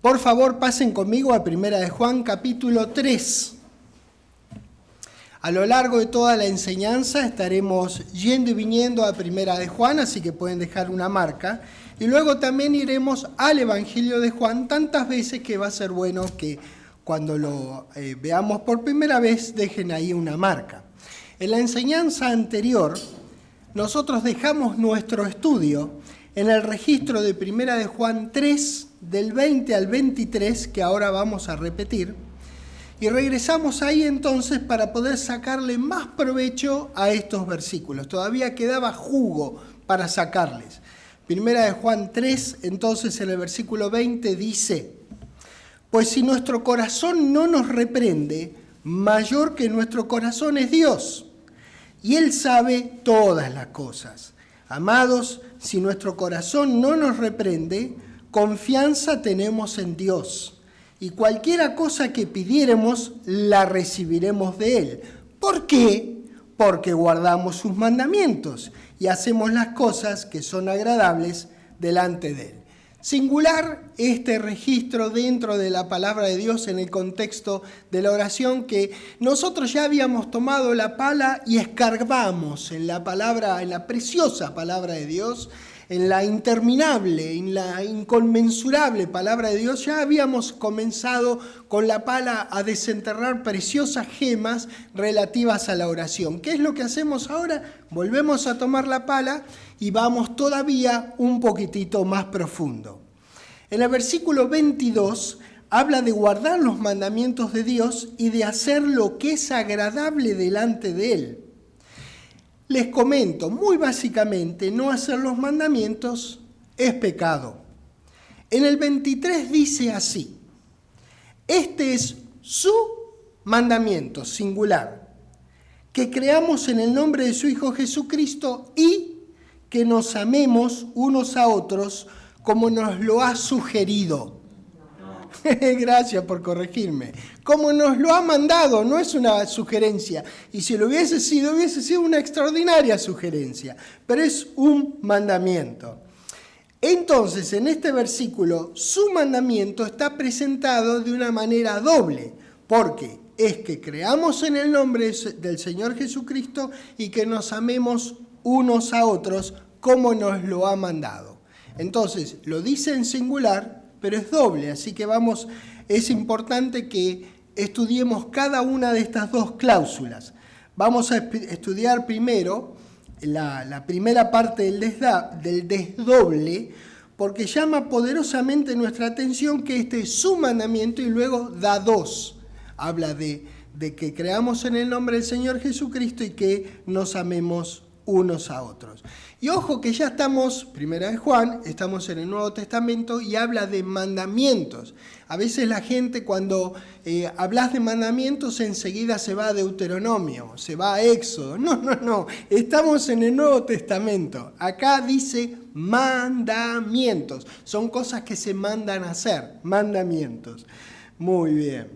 Por favor, pasen conmigo a Primera de Juan, capítulo 3. A lo largo de toda la enseñanza estaremos yendo y viniendo a Primera de Juan, así que pueden dejar una marca. Y luego también iremos al Evangelio de Juan tantas veces que va a ser bueno que cuando lo veamos por primera vez dejen ahí una marca. En la enseñanza anterior, nosotros dejamos nuestro estudio en el registro de Primera de Juan 3, del 20 al 23, que ahora vamos a repetir, y regresamos ahí entonces para poder sacarle más provecho a estos versículos. Todavía quedaba jugo para sacarles. Primera de Juan 3, entonces en el versículo 20 dice: pues si nuestro corazón no nos reprende, mayor que nuestro corazón es Dios, y Él sabe todas las cosas. Amados, si nuestro corazón no nos reprende, confianza tenemos en Dios, y cualquiera cosa que pidiéremos, la recibiremos de Él. ¿Por qué? Porque guardamos sus mandamientos y hacemos las cosas que son agradables delante de Él. Singular este registro dentro de la palabra de Dios en el contexto de la oración, que nosotros ya habíamos tomado la pala y escarbamos en la palabra, en la preciosa palabra de Dios, en la interminable, en la inconmensurable palabra de Dios. Ya habíamos comenzado con la pala a desenterrar preciosas gemas relativas a la oración. ¿Qué es lo que hacemos ahora? Volvemos a tomar la pala y vamos todavía un poquitito más profundo. En el versículo 22 habla de guardar los mandamientos de Dios y de hacer lo que es agradable delante de Él. Les comento, muy básicamente, no hacer los mandamientos es pecado. En el 23 dice así: este es su mandamiento singular, que creamos en el nombre de su Hijo Jesucristo y que nos amemos unos a otros como nos lo ha sugerido. Gracias por corregirme. Como nos lo ha mandado, no es una sugerencia. Y si lo hubiese sido una extraordinaria sugerencia. Pero es un mandamiento. Entonces, en este versículo, su mandamiento está presentado de una manera doble. Porque es que creamos en el nombre del Señor Jesucristo y que nos amemos unos a otros como nos lo ha mandado. Entonces, lo dice en singular, pero es doble, así que es importante que estudiemos cada una de estas dos cláusulas. Vamos a estudiar primero la primera parte del desdoble, porque llama poderosamente nuestra atención que este es su mandamiento y luego da dos. Habla de que creamos en el nombre del Señor Jesucristo y que nos amemos unos a otros. Y ojo que ya estamos, Primera de Juan, estamos en el Nuevo Testamento y habla de mandamientos. A veces la gente cuando hablas de mandamientos enseguida se va a Deuteronomio, se va a Éxodo. No, estamos en el Nuevo Testamento. Acá dice mandamientos, son cosas que se mandan a hacer, mandamientos. Muy bien.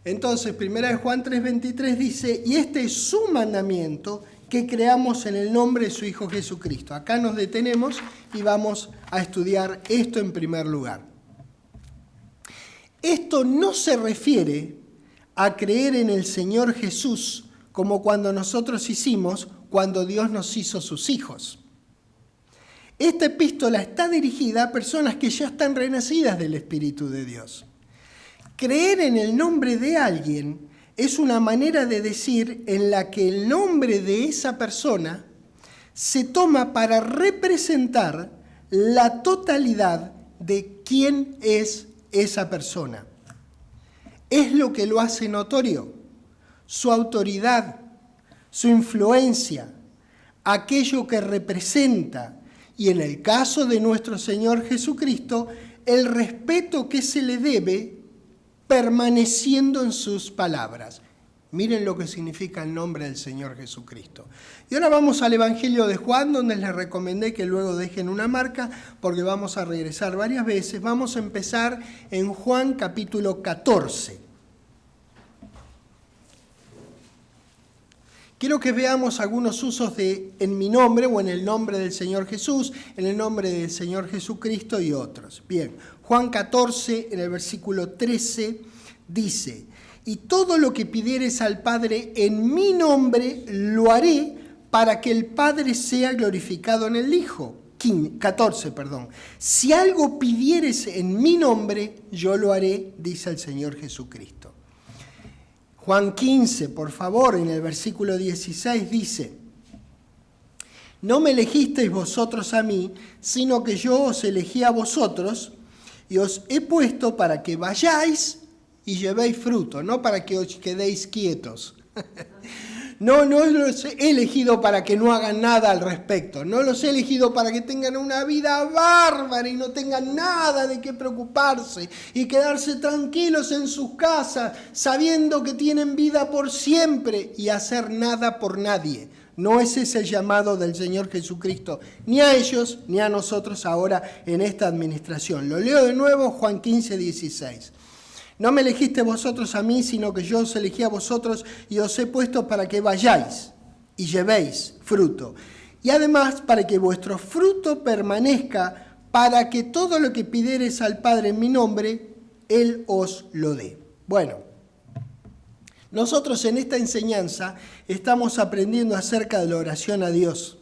Entonces, Primera de Juan 3:23 dice: y este es su mandamiento, que creamos en el nombre de su Hijo Jesucristo. Acá nos detenemos y vamos a estudiar esto en primer lugar. Esto no se refiere a creer en el Señor Jesús como cuando nosotros hicimos cuando Dios nos hizo sus hijos. Esta epístola está dirigida a personas que ya están renacidas del Espíritu de Dios. Creer en el nombre de alguien es una manera de decir en la que el nombre de esa persona se toma para representar la totalidad de quién es esa persona. Es lo que lo hace notorio, su autoridad, su influencia, aquello que representa, y en el caso de nuestro Señor Jesucristo, el respeto que se le debe permaneciendo en sus palabras. Miren lo que significa el nombre del Señor Jesucristo. Y ahora vamos al Evangelio de Juan, donde les recomendé que luego dejen una marca, porque vamos a regresar varias veces. Vamos a empezar en Juan capítulo 14. Quiero que veamos algunos usos de en mi nombre o en el nombre del Señor Jesús, en el nombre del Señor Jesucristo y otros. Bien, Juan 14, en el versículo 13, dice: y todo lo que pidieres al Padre en mi nombre lo haré para que el Padre sea glorificado en el Hijo. 14, perdón. Si algo pidieres en mi nombre, yo lo haré, dice el Señor Jesucristo. Juan 15, por favor, en el versículo 16 dice: no me elegisteis vosotros a mí, sino que yo os elegí a vosotros y os he puesto para que vayáis y llevéis fruto, no para que os quedéis quietos. No los he elegido para que no hagan nada al respecto. No los he elegido para que tengan una vida bárbara y no tengan nada de qué preocuparse y quedarse tranquilos en sus casas sabiendo que tienen vida por siempre y hacer nada por nadie. No ese es el llamado del Señor Jesucristo, ni a ellos ni a nosotros ahora en esta administración. Lo leo de nuevo, Juan 15, 16. No me elegiste vosotros a mí, sino que yo os elegí a vosotros y os he puesto para que vayáis y llevéis fruto. Y además para que vuestro fruto permanezca, para que todo lo que pidiereis al Padre en mi nombre, Él os lo dé. Bueno, nosotros en esta enseñanza estamos aprendiendo acerca de la oración a Dios.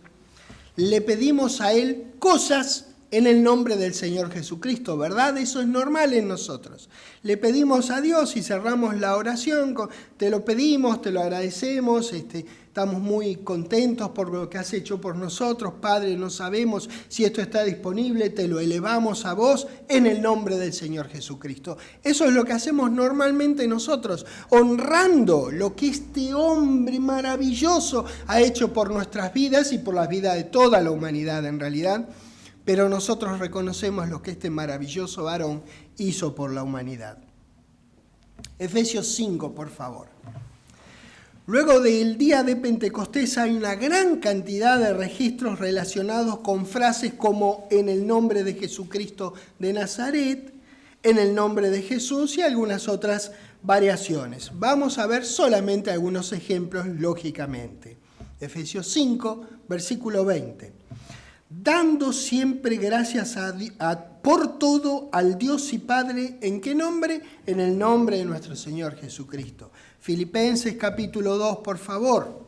Le pedimos a Él cosas en el nombre del Señor Jesucristo, ¿verdad? Eso es normal en nosotros. Le pedimos a Dios y cerramos la oración, te lo pedimos, te lo agradecemos, estamos muy contentos por lo que has hecho por nosotros, Padre, no sabemos si esto está disponible, te lo elevamos a vos en el nombre del Señor Jesucristo. Eso es lo que hacemos normalmente nosotros, honrando lo que este hombre maravilloso ha hecho por nuestras vidas y por la vida de toda la humanidad en realidad. Pero nosotros reconocemos lo que este maravilloso varón hizo por la humanidad. Efesios 5, por favor. Luego del día de Pentecostés hay una gran cantidad de registros relacionados con frases como en el nombre de Jesucristo de Nazaret, en el nombre de Jesús y algunas otras variaciones. Vamos a ver solamente algunos ejemplos, lógicamente. Efesios 5, versículo 20. Dando siempre gracias por todo al Dios y Padre, ¿en qué nombre? En el nombre de nuestro Señor Jesucristo. Filipenses capítulo 2, por favor.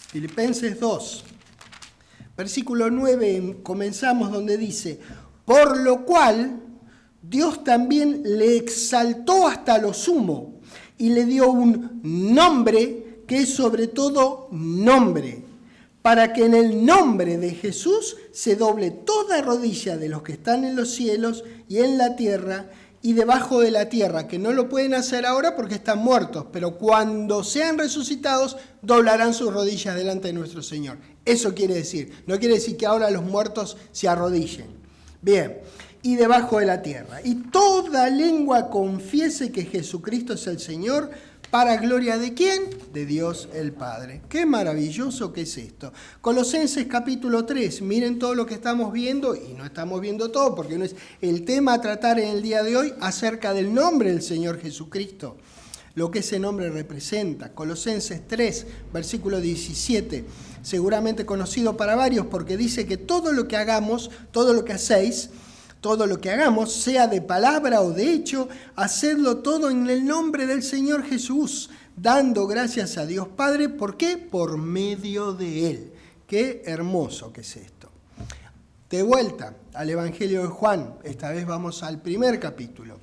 Filipenses 2, versículo 9, comenzamos donde dice: por lo cual Dios también le exaltó hasta lo sumo y le dio un nombre que es sobre todo nombre, para que en el nombre de Jesús se doble toda rodilla de los que están en los cielos y en la tierra y debajo de la tierra, que no lo pueden hacer ahora porque están muertos, pero cuando sean resucitados doblarán sus rodillas delante de nuestro Señor. Eso quiere decir, no quiere decir que ahora los muertos se arrodillen. Bien, y debajo de la tierra. Y toda lengua confiese que Jesucristo es el Señor, ¿para gloria de quién? De Dios el Padre. Qué maravilloso que es esto. Colosenses capítulo 3, miren todo lo que estamos viendo, y no estamos viendo todo porque no es el tema a tratar en el día de hoy acerca del nombre del Señor Jesucristo, lo que ese nombre representa. Colosenses 3, versículo 17, seguramente conocido para varios porque dice que todo lo que hagamos, todo lo que hacéis, todo lo que hagamos, sea de palabra o de hecho, hacedlo todo en el nombre del Señor Jesús, dando gracias a Dios Padre. ¿Por qué? Por medio de Él. Qué hermoso que es esto. De vuelta al Evangelio de Juan, esta vez vamos al primer capítulo.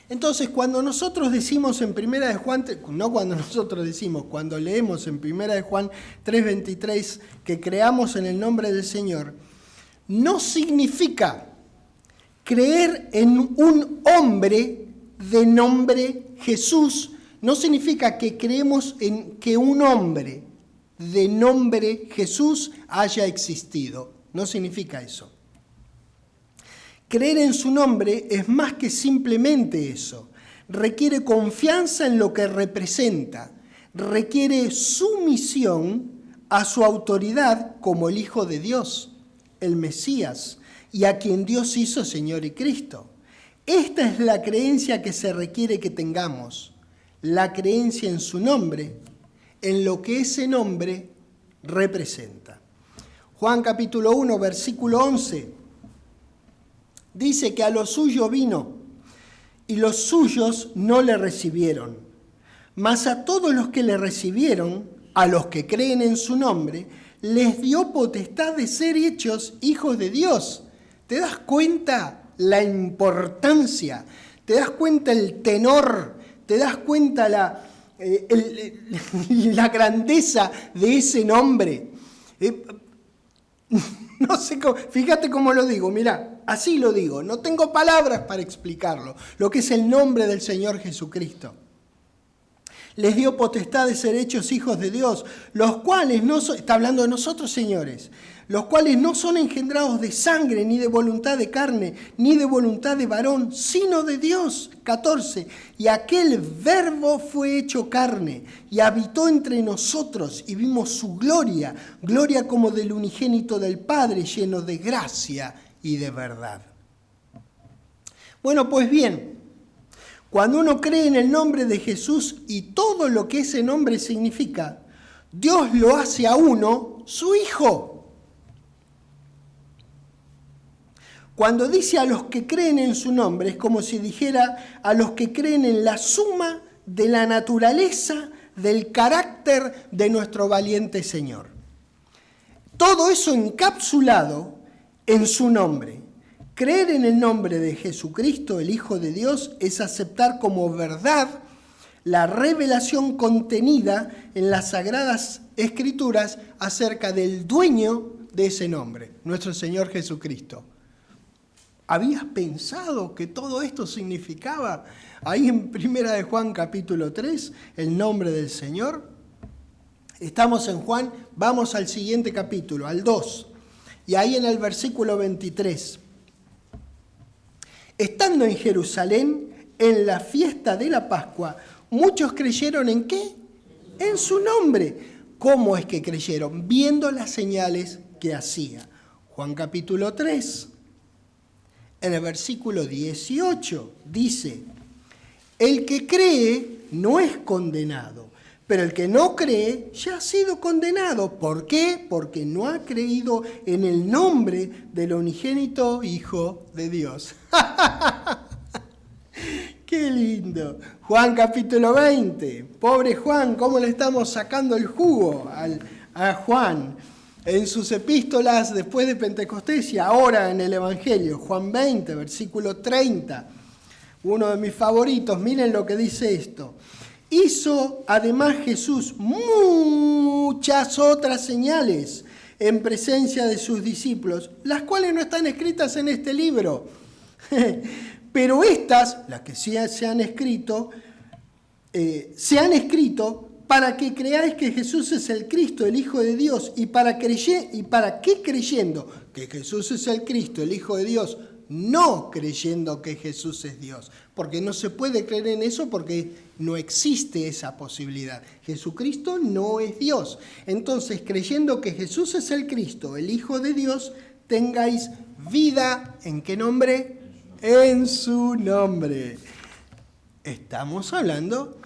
Entonces, cuando nosotros decimos en Primera de Juan, no cuando nosotros decimos, cuando leemos en Primera de Juan 3:23 que creamos en el nombre del Señor, no significa creer en un hombre de nombre Jesús, no significa que creemos en que un hombre de nombre Jesús haya existido, no significa eso. Creer en su nombre es más que simplemente eso, requiere confianza en lo que representa, requiere sumisión a su autoridad como el Hijo de Dios, el Mesías, y a quien Dios hizo Señor y Cristo. Esta es la creencia que se requiere que tengamos. la creencia en su nombre, en lo que ese nombre representa. Juan capítulo 1, versículo 11, dice que a lo suyo vino y los suyos no le recibieron, mas a todos los que le recibieron, a los que creen en su nombre, les dio potestad de ser hechos hijos de Dios. ¿Te das cuenta la importancia? ¿Te das cuenta el tenor? ¿Te das cuenta la grandeza de ese nombre? No sé cómo, fíjate cómo lo digo, mirá, así lo digo, no tengo palabras para explicarlo, lo que es el nombre del Señor Jesucristo. Les dio potestad de ser hechos hijos de Dios, los cuales no son, está hablando de nosotros, señores, los cuales no son engendrados de sangre, ni de voluntad de carne, ni de voluntad de varón, sino de Dios. 14. Y aquel Verbo fue hecho carne, y habitó entre nosotros, y vimos su gloria, gloria como del unigénito del Padre, lleno de gracia y de verdad. Bueno, pues bien, cuando uno cree en el nombre de Jesús y todo lo que ese nombre significa, Dios lo hace a uno su hijo. Cuando dice a los que creen en su nombre, es como si dijera a los que creen en la suma de la naturaleza, del carácter de nuestro valiente Señor. Todo eso encapsulado en su nombre. Creer en el nombre de Jesucristo, el Hijo de Dios, es aceptar como verdad la revelación contenida en las Sagradas Escrituras acerca del dueño de ese nombre, nuestro Señor Jesucristo. ¿Habías pensado que todo esto significaba ahí en 1 de Juan capítulo 3, el nombre del Señor? Estamos en Juan, vamos al siguiente capítulo, al 2, y ahí en el versículo 23. Estando en Jerusalén, en la fiesta de la Pascua, muchos creyeron ¿en qué? En su nombre. ¿Cómo es que creyeron? Viendo las señales que hacía. Juan capítulo 3, en el versículo 18, dice, el que cree no es condenado, pero el que no cree ya ha sido condenado. ¿Por qué? Porque no ha creído en el nombre del unigénito Hijo de Dios. ¡Qué lindo! Juan capítulo 20. Pobre Juan, ¿cómo le estamos sacando el jugo a Juan? En sus epístolas después de Pentecostés y ahora en el Evangelio. Juan 20, versículo 30. Uno de mis favoritos, miren lo que dice esto. Hizo además Jesús muchas otras señales en presencia de sus discípulos, las cuales no están escritas en este libro. Pero estas, las que sí se han escrito para que creáis que Jesús es el Cristo, el Hijo de Dios, y para que creyendo que Jesús es el Cristo, el Hijo de Dios, no creyendo que Jesús es Dios, porque no se puede creer en eso porque no existe esa posibilidad. Jesucristo no es Dios. Entonces, creyendo que Jesús es el Cristo, el Hijo de Dios, tengáis vida, ¿en qué nombre? En su nombre. Estamos hablando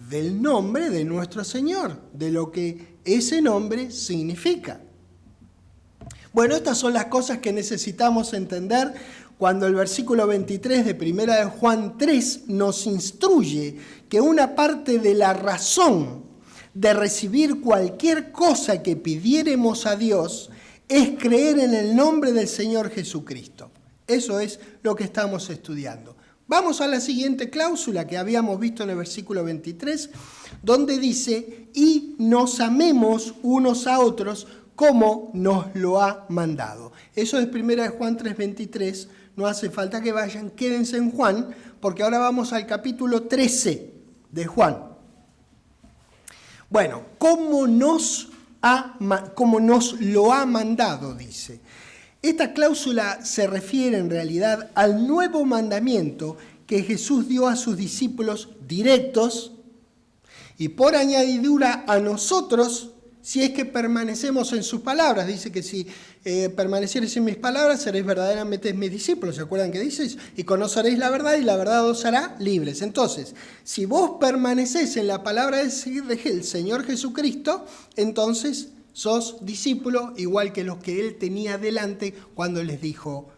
del nombre de nuestro Señor, de lo que ese nombre significa. Bueno, estas son las cosas que necesitamos entender cuando el versículo 23 de 1 de Juan 3 nos instruye que una parte de la razón de recibir cualquier cosa que pidiéremos a Dios es creer en el nombre del Señor Jesucristo. Eso es lo que estamos estudiando. Vamos a la siguiente cláusula que habíamos visto en el versículo 23, donde dice, y nos amemos unos a otros como nos lo ha mandado. Eso es 1 de Juan 3:23, no hace falta que vayan, quédense en Juan, porque ahora vamos al capítulo 13 de Juan. Bueno, como nos lo ha mandado, dice. Esta cláusula se refiere en realidad al nuevo mandamiento que Jesús dio a sus discípulos directos y por añadidura a nosotros si es que permanecemos en sus palabras. Dice que si permaneciereis en mis palabras, seréis verdaderamente mis discípulos. ¿Se acuerdan que dice? Y conoceréis la verdad y la verdad os hará libres. Entonces, si vos permanecés en la palabra del Señor Jesucristo, entonces sos discípulo igual que los que Él tenía delante cuando les dijo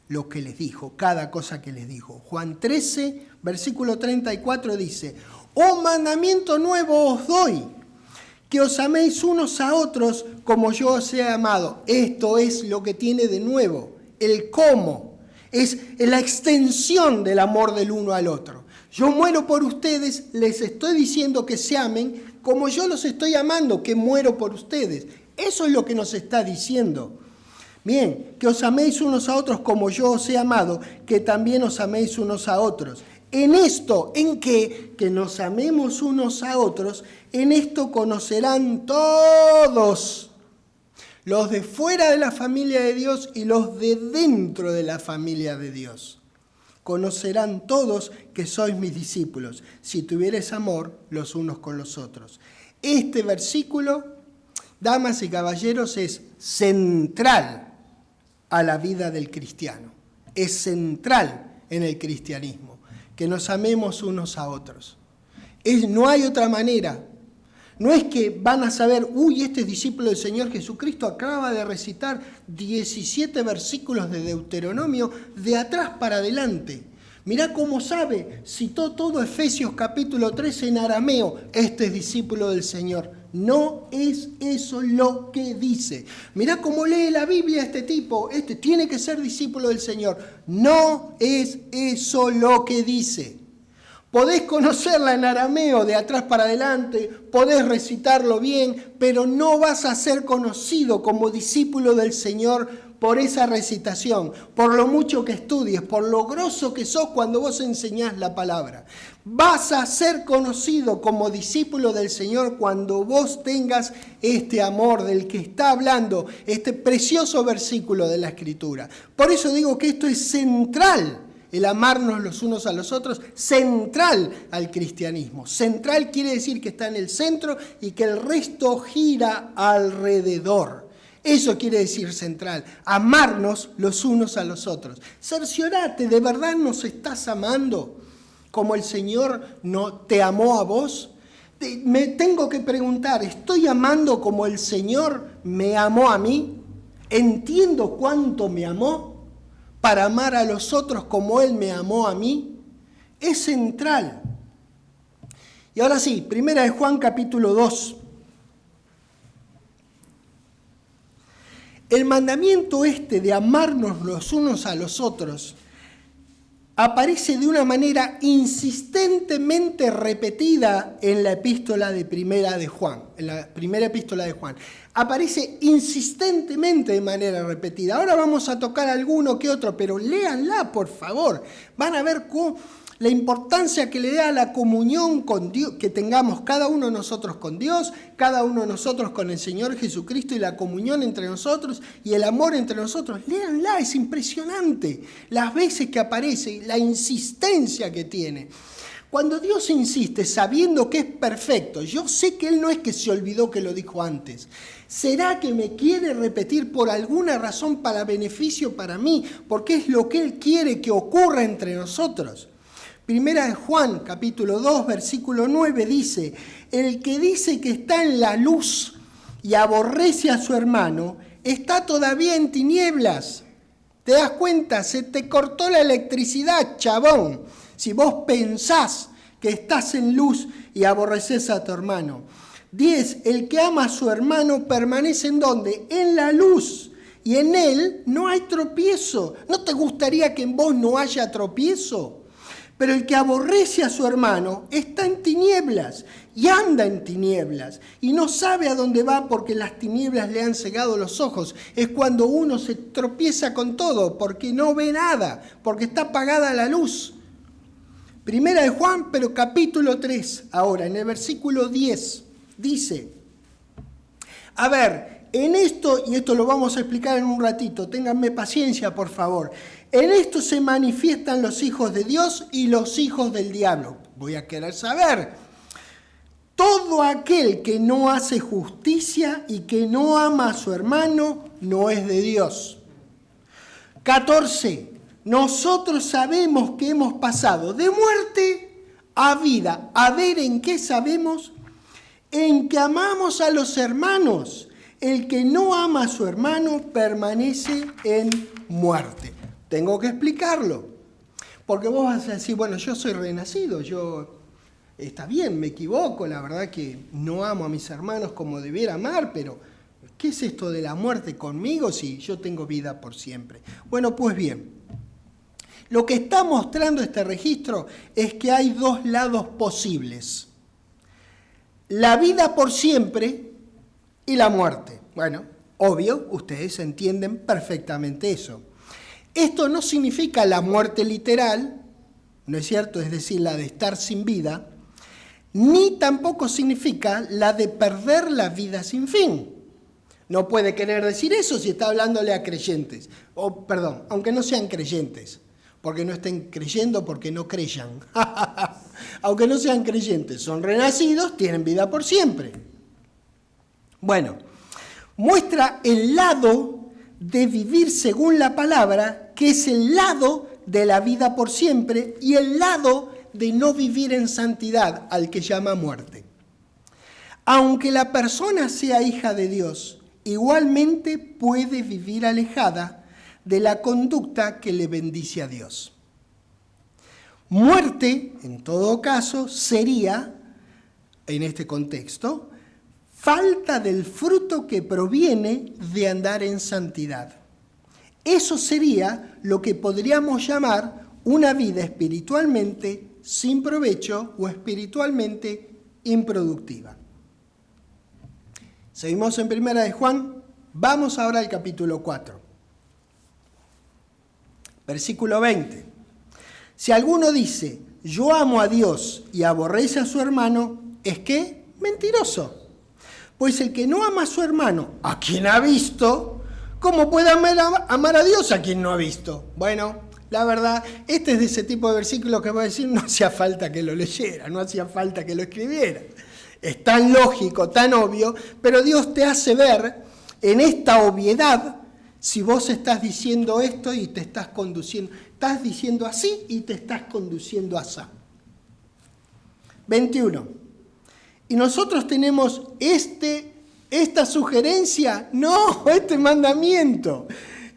lo que les dijo, cada cosa que les dijo. Juan 13, versículo 34 dice: «Un mandamiento nuevo os doy, que os améis unos a otros como yo os he amado». Esto es lo que tiene de nuevo, el cómo. Es la extensión del amor del uno al otro. Yo muero por ustedes, les estoy diciendo que se amen como yo los estoy amando, que muero por ustedes. Eso es lo que nos está diciendo. Bien, que os améis unos a otros como yo os he amado, que también os améis unos a otros. En esto, ¿en qué? Que nos amemos unos a otros, en esto conocerán todos, los de fuera de la familia de Dios y los de dentro de la familia de Dios. Conocerán todos que sois mis discípulos, si tuviereis amor los unos con los otros. Este versículo, damas y caballeros, es central a la vida del cristiano. Es central en el cristianismo, que nos amemos unos a otros. No hay otra manera. No es que van a saber, este discípulo del Señor Jesucristo acaba de recitar 17 versículos de Deuteronomio de atrás para adelante. Mirá cómo sabe, citó todo Efesios capítulo 3 en arameo, este es discípulo del Señor. No es eso lo que dice. Mirá cómo lee la Biblia este tipo, tiene que ser discípulo del Señor. No es eso lo que dice. Podés conocerla en arameo de atrás para adelante, podés recitarlo bien, pero no vas a ser conocido como discípulo del Señor por esa recitación, por lo mucho que estudies, por lo grosso que sos cuando vos enseñás la palabra. Vas a ser conocido como discípulo del Señor cuando vos tengas este amor del que está hablando este precioso versículo de la Escritura. Por eso digo que esto es central. El amarnos los unos a los otros, central al cristianismo. Central quiere decir que está en el centro y que el resto gira alrededor. Eso quiere decir central, amarnos los unos a los otros. Cerciorate, ¿de verdad nos estás amando como el Señor no te amó a vos? Me tengo que preguntar, ¿estoy amando como el Señor me amó a mí? ¿Entiendo cuánto me amó para amar a los otros como Él me amó a mí? Es central. Y ahora sí, primera de Juan capítulo 2. El mandamiento de amarnos los unos a los otros aparece de una manera insistentemente repetida en la epístola de primera de Juan, en la primera epístola de Juan. Aparece insistentemente de manera repetida. Ahora vamos a tocar alguno que otro, pero léanla, por favor. Van a ver la importancia que le da a la comunión con Dios, que tengamos cada uno de nosotros con Dios, cada uno de nosotros con el Señor Jesucristo y la comunión entre nosotros y el amor entre nosotros. Léanla, es impresionante las veces que aparece, la insistencia que tiene. Cuando Dios insiste sabiendo que es perfecto, yo sé que Él no es que se olvidó que lo dijo antes. ¿Será que me quiere repetir por alguna razón para beneficio para mí? Porque es lo que Él quiere que ocurra entre nosotros. Primera de Juan, capítulo 2, versículo 9, dice: el que dice que está en la luz y aborrece a su hermano, está todavía en tinieblas. ¿Te das cuenta? Se te cortó la electricidad, chabón. Si vos pensás que estás en luz y aborreces a tu hermano. 10. El que ama a su hermano permanece ¿en dónde? En la luz. Y en él no hay tropiezo. ¿No te gustaría que en vos no haya tropiezo? Pero el que aborrece a su hermano está en tinieblas y anda en tinieblas y no sabe a dónde va porque las tinieblas le han cegado los ojos. Es cuando uno se tropieza con todo porque no ve nada, porque está apagada la luz. Primera de Juan, pero capítulo 3, ahora en el versículo 10, dice: a ver, en esto, y esto lo vamos a explicar en un ratito, ténganme paciencia por favor. En esto se manifiestan los hijos de Dios y los hijos del diablo. Voy a querer saber, Todo aquel que no hace justicia y que no ama a su hermano no es de Dios. 14. Nosotros sabemos que hemos pasado de muerte a vida. A ver, ¿en qué sabemos? En que amamos a los hermanos. El que no ama a su hermano permanece en muerte. Tengo que explicarlo. Porque vos vas a decir, bueno, yo soy renacido, está bien, me equivoco, la verdad que no amo a mis hermanos como debiera amar, pero ¿qué es esto de la muerte conmigo si yo tengo vida por siempre? Bueno, pues bien, lo que está mostrando este registro es que hay dos lados posibles. La vida por siempre y la muerte. Bueno, obvio, ustedes entienden perfectamente eso. Esto no significa la muerte literal, ¿no es cierto? Es decir, la de estar sin vida, ni tampoco significa la de perder la vida sin fin. No puede querer decir eso si está hablándole a creyentes. Perdón, aunque no sean creyentes, porque no estén creyendo, porque no creyan. Aunque no sean creyentes, son renacidos, tienen vida por siempre. Bueno, muestra el lado de vivir según la palabra, que es el lado de la vida por siempre y el lado de no vivir en santidad, al que llama muerte. Aunque la persona sea hija de Dios, igualmente puede vivir alejada de la conducta que le bendice a Dios. Muerte, en todo caso, sería, en este contexto, falta del fruto que proviene de andar en santidad. Eso sería lo que podríamos llamar una vida espiritualmente sin provecho o espiritualmente improductiva. Seguimos en Primera de Juan, vamos ahora al capítulo 4. Versículo 20. Si alguno dice, yo amo a Dios y aborrece a su hermano, ¿es qué? Mentiroso. Pues el que no ama a su hermano, a quien ha visto, ¿cómo puede amar a Dios a quien no ha visto? Bueno, la verdad, este es de ese tipo de versículos que voy a decir, no hacía falta que lo leyera, no hacía falta que lo escribiera. Es tan lógico, tan obvio, pero Dios te hace ver en esta obviedad si vos estás diciendo esto y te estás conduciendo, estás diciendo así y te estás conduciendo así. 21. Y nosotros tenemos esta sugerencia, no, este mandamiento.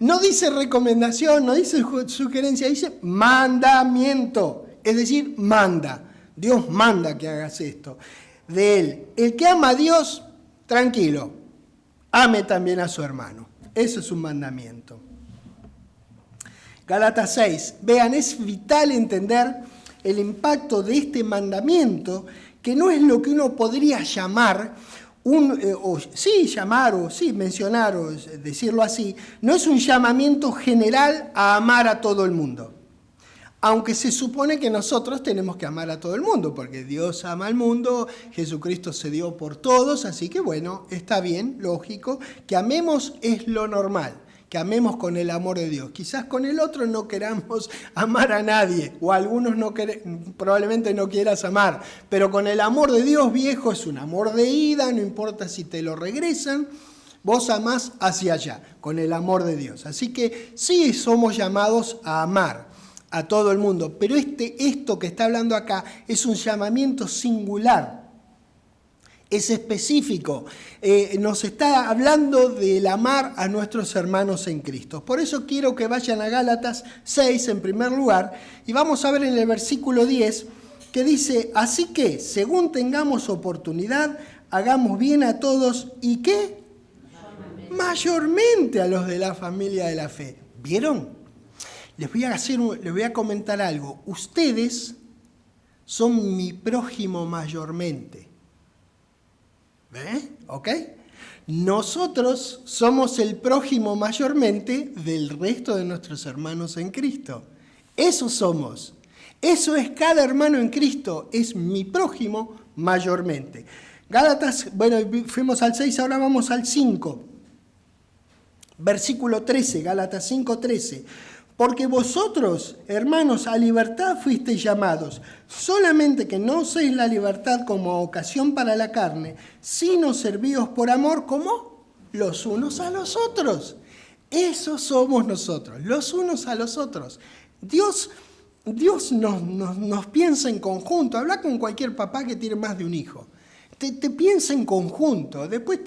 No dice recomendación, no dice sugerencia, dice mandamiento. Es decir, manda. Dios manda que hagas esto. De él. El que ama a Dios, tranquilo, ame también a su hermano. Eso es un mandamiento. Gálatas 6. Vean, es vital entender el impacto de este mandamiento, que no es lo que uno podría llamar mencionar o decirlo así, no es un llamamiento general a amar a todo el mundo. Aunque se supone que nosotros tenemos que amar a todo el mundo, porque Dios ama al mundo, Jesucristo se dio por todos, así que bueno, está bien, lógico, que amemos es lo normal, que amemos con el amor de Dios. Quizás con el otro no queramos amar a nadie, o algunos probablemente no quieras amar, pero con el amor de Dios, viejo, es un amor de ida, no importa si te lo regresan, vos amás hacia allá, con el amor de Dios. Así que sí somos llamados a amar a todo el mundo, pero esto que está hablando acá es un llamamiento singular, es específico, nos está hablando del amar a nuestros hermanos en Cristo. Por eso quiero que vayan a Gálatas 6 en primer lugar, y vamos a ver en el versículo 10, que dice, así que, según tengamos oportunidad, hagamos bien a todos, ¿y qué? Mayormente a los de la familia de la fe. ¿Vieron? Les voy a comentar algo. Ustedes son mi prójimo mayormente. ¿Ve? ¿Ok? Nosotros somos el prójimo mayormente del resto de nuestros hermanos en Cristo. Eso somos. Eso es cada hermano en Cristo. Es mi prójimo mayormente. Gálatas, bueno, fuimos al 6, ahora vamos al 5. Versículo 13, Gálatas 5:13. Porque vosotros, hermanos, a libertad fuisteis llamados, solamente que no uséis la libertad como ocasión para la carne, sino servíos por amor como los unos a los otros. Eso somos nosotros, los unos a los otros. Dios nos piensa en conjunto. Habla con cualquier papá que tiene más de un hijo. Te piensa en conjunto. Después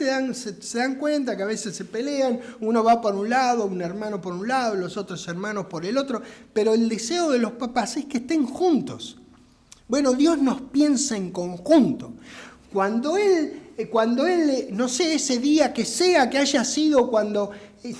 se dan cuenta que a veces se pelean. Uno va por un lado, un hermano por un lado, los otros hermanos por el otro. Pero el deseo de los papás es que estén juntos. Bueno, Dios nos piensa en conjunto. Cuando Él, no sé, ese día que sea que haya sido cuando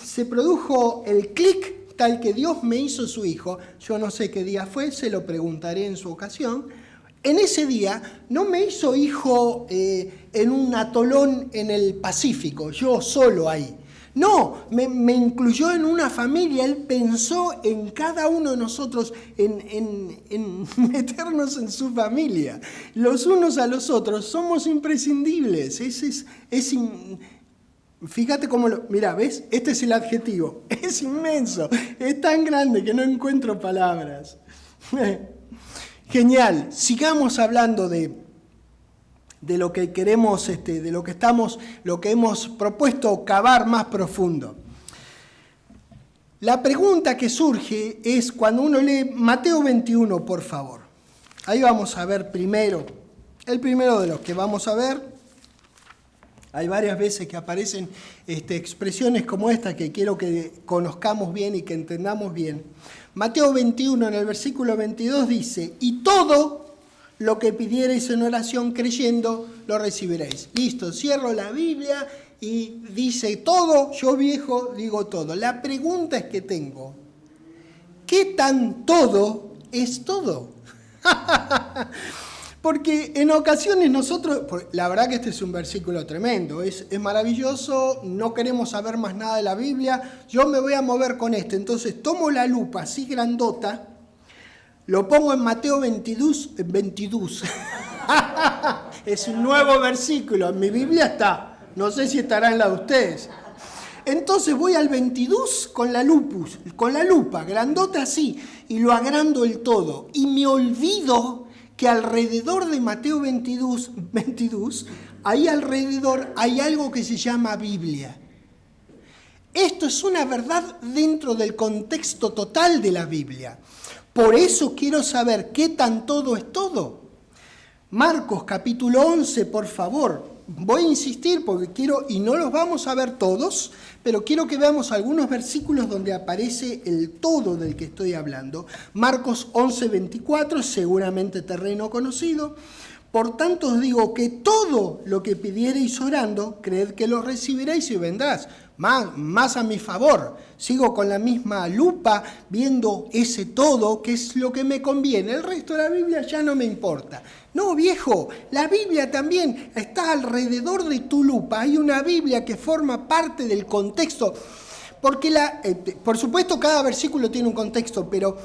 se produjo el clic tal que Dios me hizo su hijo, yo no sé qué día fue, se lo preguntaré en su ocasión. En ese día no me hizo hijo en un atolón en el Pacífico, yo solo ahí. No, me incluyó en una familia. Él pensó en cada uno de nosotros, en meternos en su familia. Los unos a los otros somos imprescindibles. Fíjate cómo mira, ¿ves? Este es el adjetivo. Es inmenso, es tan grande que no encuentro palabras. Genial, sigamos hablando de lo que queremos, de lo que hemos propuesto cavar más profundo. La pregunta que surge es cuando uno lee Mateo 21, por favor. Ahí vamos a ver el primero de los que vamos a ver. Hay varias veces que aparecen expresiones como esta que quiero que conozcamos bien y que entendamos bien. Mateo 21, en el versículo 22 dice, y todo lo que pidierais en oración creyendo, lo recibiréis. Listo, cierro la Biblia y dice todo, yo viejo digo todo. La pregunta es que tengo, ¿qué tan todo es todo? Porque en ocasiones nosotros, la verdad que este es un versículo tremendo, es maravilloso, no queremos saber más nada de la Biblia, yo me voy a mover con esto. Entonces tomo la lupa así grandota, lo pongo en Mateo 22. Es un nuevo versículo, en mi Biblia está, no sé si estará en la de ustedes. Entonces voy al 22 con la lupa, grandota así, y lo agrando el todo, y me olvido que alrededor de Mateo 22, ahí alrededor hay algo que se llama Biblia. Esto es una verdad dentro del contexto total de la Biblia. Por eso quiero saber qué tan todo es todo. Marcos capítulo 11, por favor. Voy a insistir porque quiero, y no los vamos a ver todos, pero quiero que veamos algunos versículos donde aparece el todo del que estoy hablando. Marcos 11, 24, seguramente terreno conocido. Por tanto os digo que todo lo que pidiereis orando, creed que lo recibiréis y vendrás. Más a mi favor. Sigo con la misma lupa viendo ese todo, que es lo que me conviene. El resto de la Biblia ya no me importa. No, viejo, la Biblia también está alrededor de tu lupa. Hay una Biblia que forma parte del contexto. Porque por supuesto cada versículo tiene un contexto, pero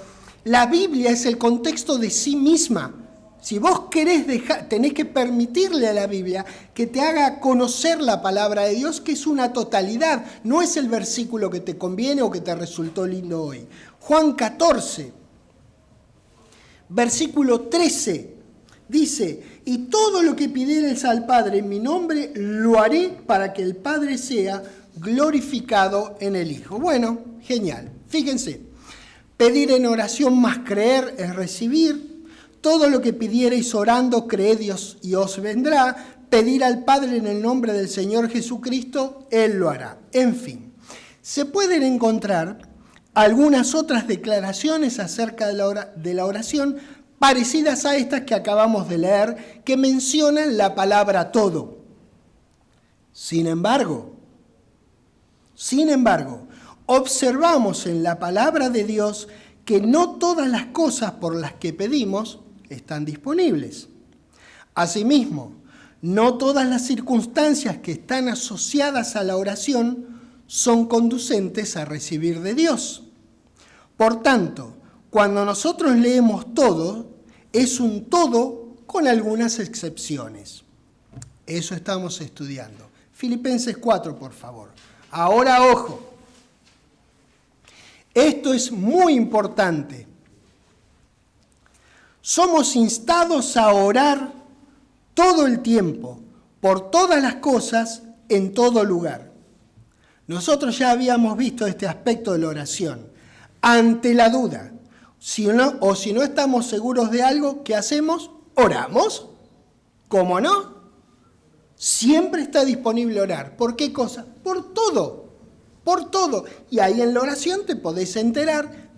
la Biblia es el contexto de sí misma. Si vos querés tenés que permitirle a la Biblia que te haga conocer la palabra de Dios, que es una totalidad, no es el versículo que te conviene o que te resultó lindo hoy. Juan 14, versículo 13, dice, y todo lo que pidiereis al Padre en mi nombre, lo haré para que el Padre sea glorificado en el Hijo. Bueno, genial. Fíjense, pedir en oración más creer es recibir. Todo lo que pidiereis orando, creed y os vendrá. Pedir al Padre en el nombre del Señor Jesucristo, Él lo hará. En fin, se pueden encontrar algunas otras declaraciones acerca de la oración parecidas a estas que acabamos de leer, que mencionan la palabra todo. Sin embargo, observamos en la palabra de Dios que no todas las cosas por las que pedimos están disponibles. Asimismo, no todas las circunstancias que están asociadas a la oración son conducentes a recibir de Dios. Por tanto, cuando nosotros leemos todo, es un todo con algunas excepciones. Eso estamos estudiando. Filipenses 4, por favor. Ahora, ojo. Esto es muy importante. Somos instados a orar todo el tiempo, por todas las cosas, en todo lugar. Nosotros ya habíamos visto este aspecto de la oración. Ante la duda, si no estamos seguros de algo, ¿qué hacemos? Oramos. ¿Cómo no? Siempre está disponible orar. ¿Por qué cosa? Por todo. Por todo. Y ahí en la oración te podés enterar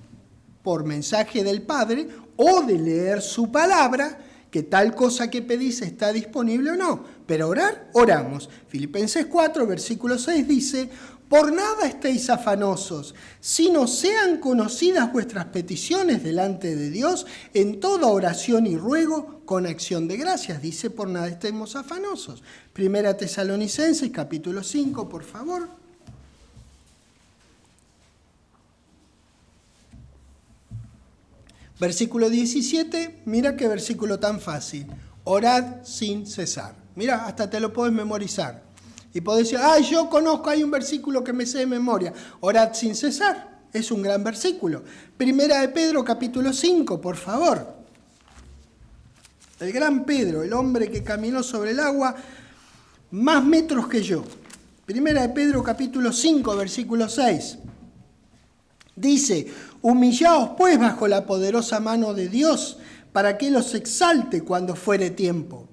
por mensaje del Padre o de leer su palabra que tal cosa que pedís está disponible o no. Pero orar, oramos. Filipenses 4, versículo 6 dice: por nada estéis afanosos, sino sean conocidas vuestras peticiones delante de Dios en toda oración y ruego con acción de gracias. Dice: por nada estemos afanosos. Primera Tesalonicenses, capítulo 5, por favor. Versículo 17, mira qué versículo tan fácil. Orad sin cesar. Mira, hasta te lo podés memorizar. Y podés decir: yo conozco, hay un versículo que me sé de memoria. Orad sin cesar. Es un gran versículo. Primera de Pedro, capítulo 5, por favor. El gran Pedro, el hombre que caminó sobre el agua más metros que yo. Primera de Pedro, capítulo 5, versículo 6. Dice: humillaos pues bajo la poderosa mano de Dios, para que Él os exalte cuando fuere tiempo,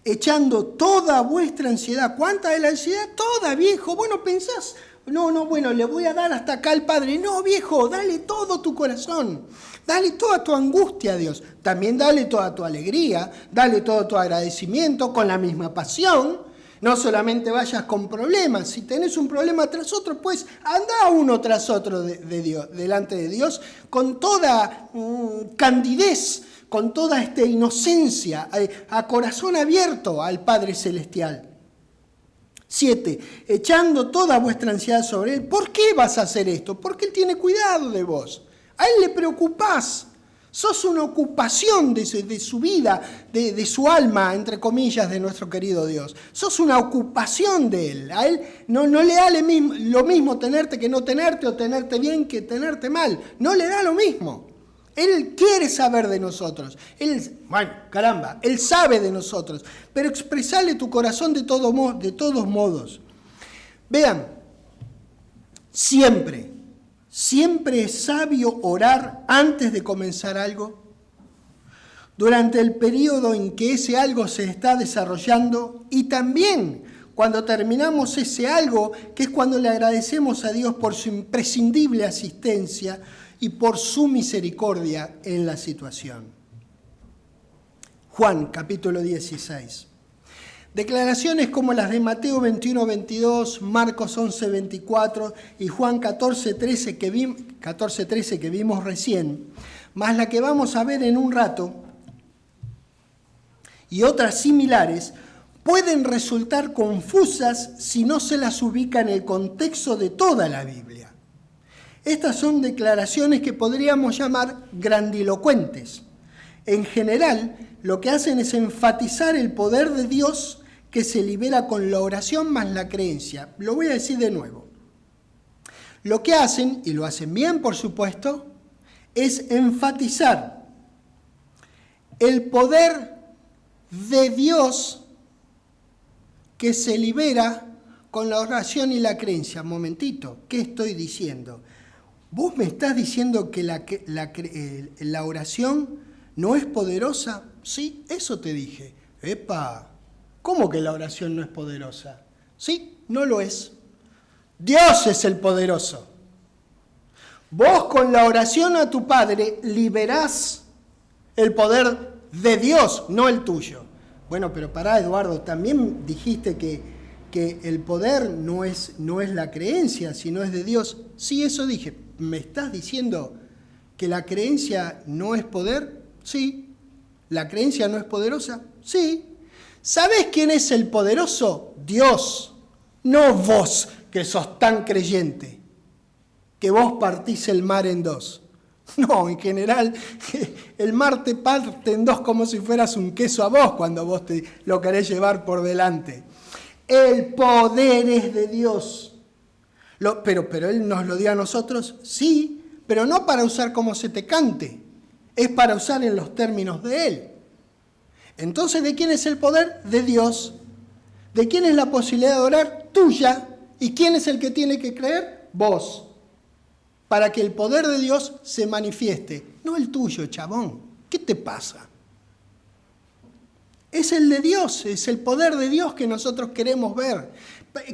echando toda vuestra ansiedad. ¿Cuánta es la ansiedad? Toda, viejo. Bueno, pensás, bueno, le voy a dar hasta acá al Padre. No, viejo, dale todo tu corazón. Dale toda tu angustia a Dios. También dale toda tu alegría, dale todo tu agradecimiento con la misma pasión. No solamente vayas con problemas. Si tenés un problema tras otro, pues anda uno tras otro de Dios, delante de Dios con toda candidez, con toda inocencia, a corazón abierto al Padre Celestial. 7. Echando toda vuestra ansiedad sobre Él. ¿Por qué vas a hacer esto? Porque Él tiene cuidado de vos. A Él le preocupás. Sos una ocupación de su vida, de su alma, entre comillas, de nuestro querido Dios. Sos una ocupación de Él. A Él no le da lo mismo tenerte que no tenerte, o tenerte bien que tenerte mal. No le da lo mismo. Él quiere saber de nosotros. Él sabe de nosotros. Pero expresale tu corazón de todos modos. Vean, siempre es sabio orar antes de comenzar algo, durante el periodo en que ese algo se está desarrollando, y también cuando terminamos ese algo, que es cuando le agradecemos a Dios por su imprescindible asistencia y por su misericordia en la situación. Juan, capítulo 16. Declaraciones como las de Mateo 21, 22, Marcos 11, 24 y Juan 14, 13 que vimos recién, más la que vamos a ver en un rato, y otras similares, pueden resultar confusas si no se las ubica en el contexto de toda la Biblia. Estas son declaraciones que podríamos llamar grandilocuentes. En general, lo que hacen es enfatizar el poder de Dios que se libera con la oración más la creencia. Lo voy a decir de nuevo. Lo que hacen, y lo hacen bien por supuesto, es enfatizar el poder de Dios que se libera con la oración y la creencia. Momentito, ¿qué estoy diciendo? ¿Vos me estás diciendo que la oración no es poderosa? Sí, eso te dije. ¡Epa! ¿Cómo que la oración no es poderosa? Sí, no lo es. Dios es el poderoso. Vos con la oración a tu Padre liberás el poder de Dios, no el tuyo. Bueno, pero pará, Eduardo, también dijiste que el poder no es la creencia, sino es de Dios. Sí, eso dije. ¿Me estás diciendo que la creencia no es poder? Sí. ¿La creencia no es poderosa? Sí. ¿Sabés quién es el poderoso? Dios. No vos, que sos tan creyente, que vos partís el mar en dos. No, en general, el mar te parte en dos como si fueras un queso a vos cuando vos te lo querés llevar por delante. El poder es de Dios. Pero Él nos lo dio a nosotros, sí, pero no para usar como se te cante, es para usar en los términos de Él. Entonces, ¿de quién es el poder? De Dios. ¿De quién es la posibilidad de orar? Tuya. ¿Y quién es el que tiene que creer? Vos. Para que el poder de Dios se manifieste. No el tuyo, chabón. ¿Qué te pasa? Es el de Dios, es el poder de Dios que nosotros queremos ver.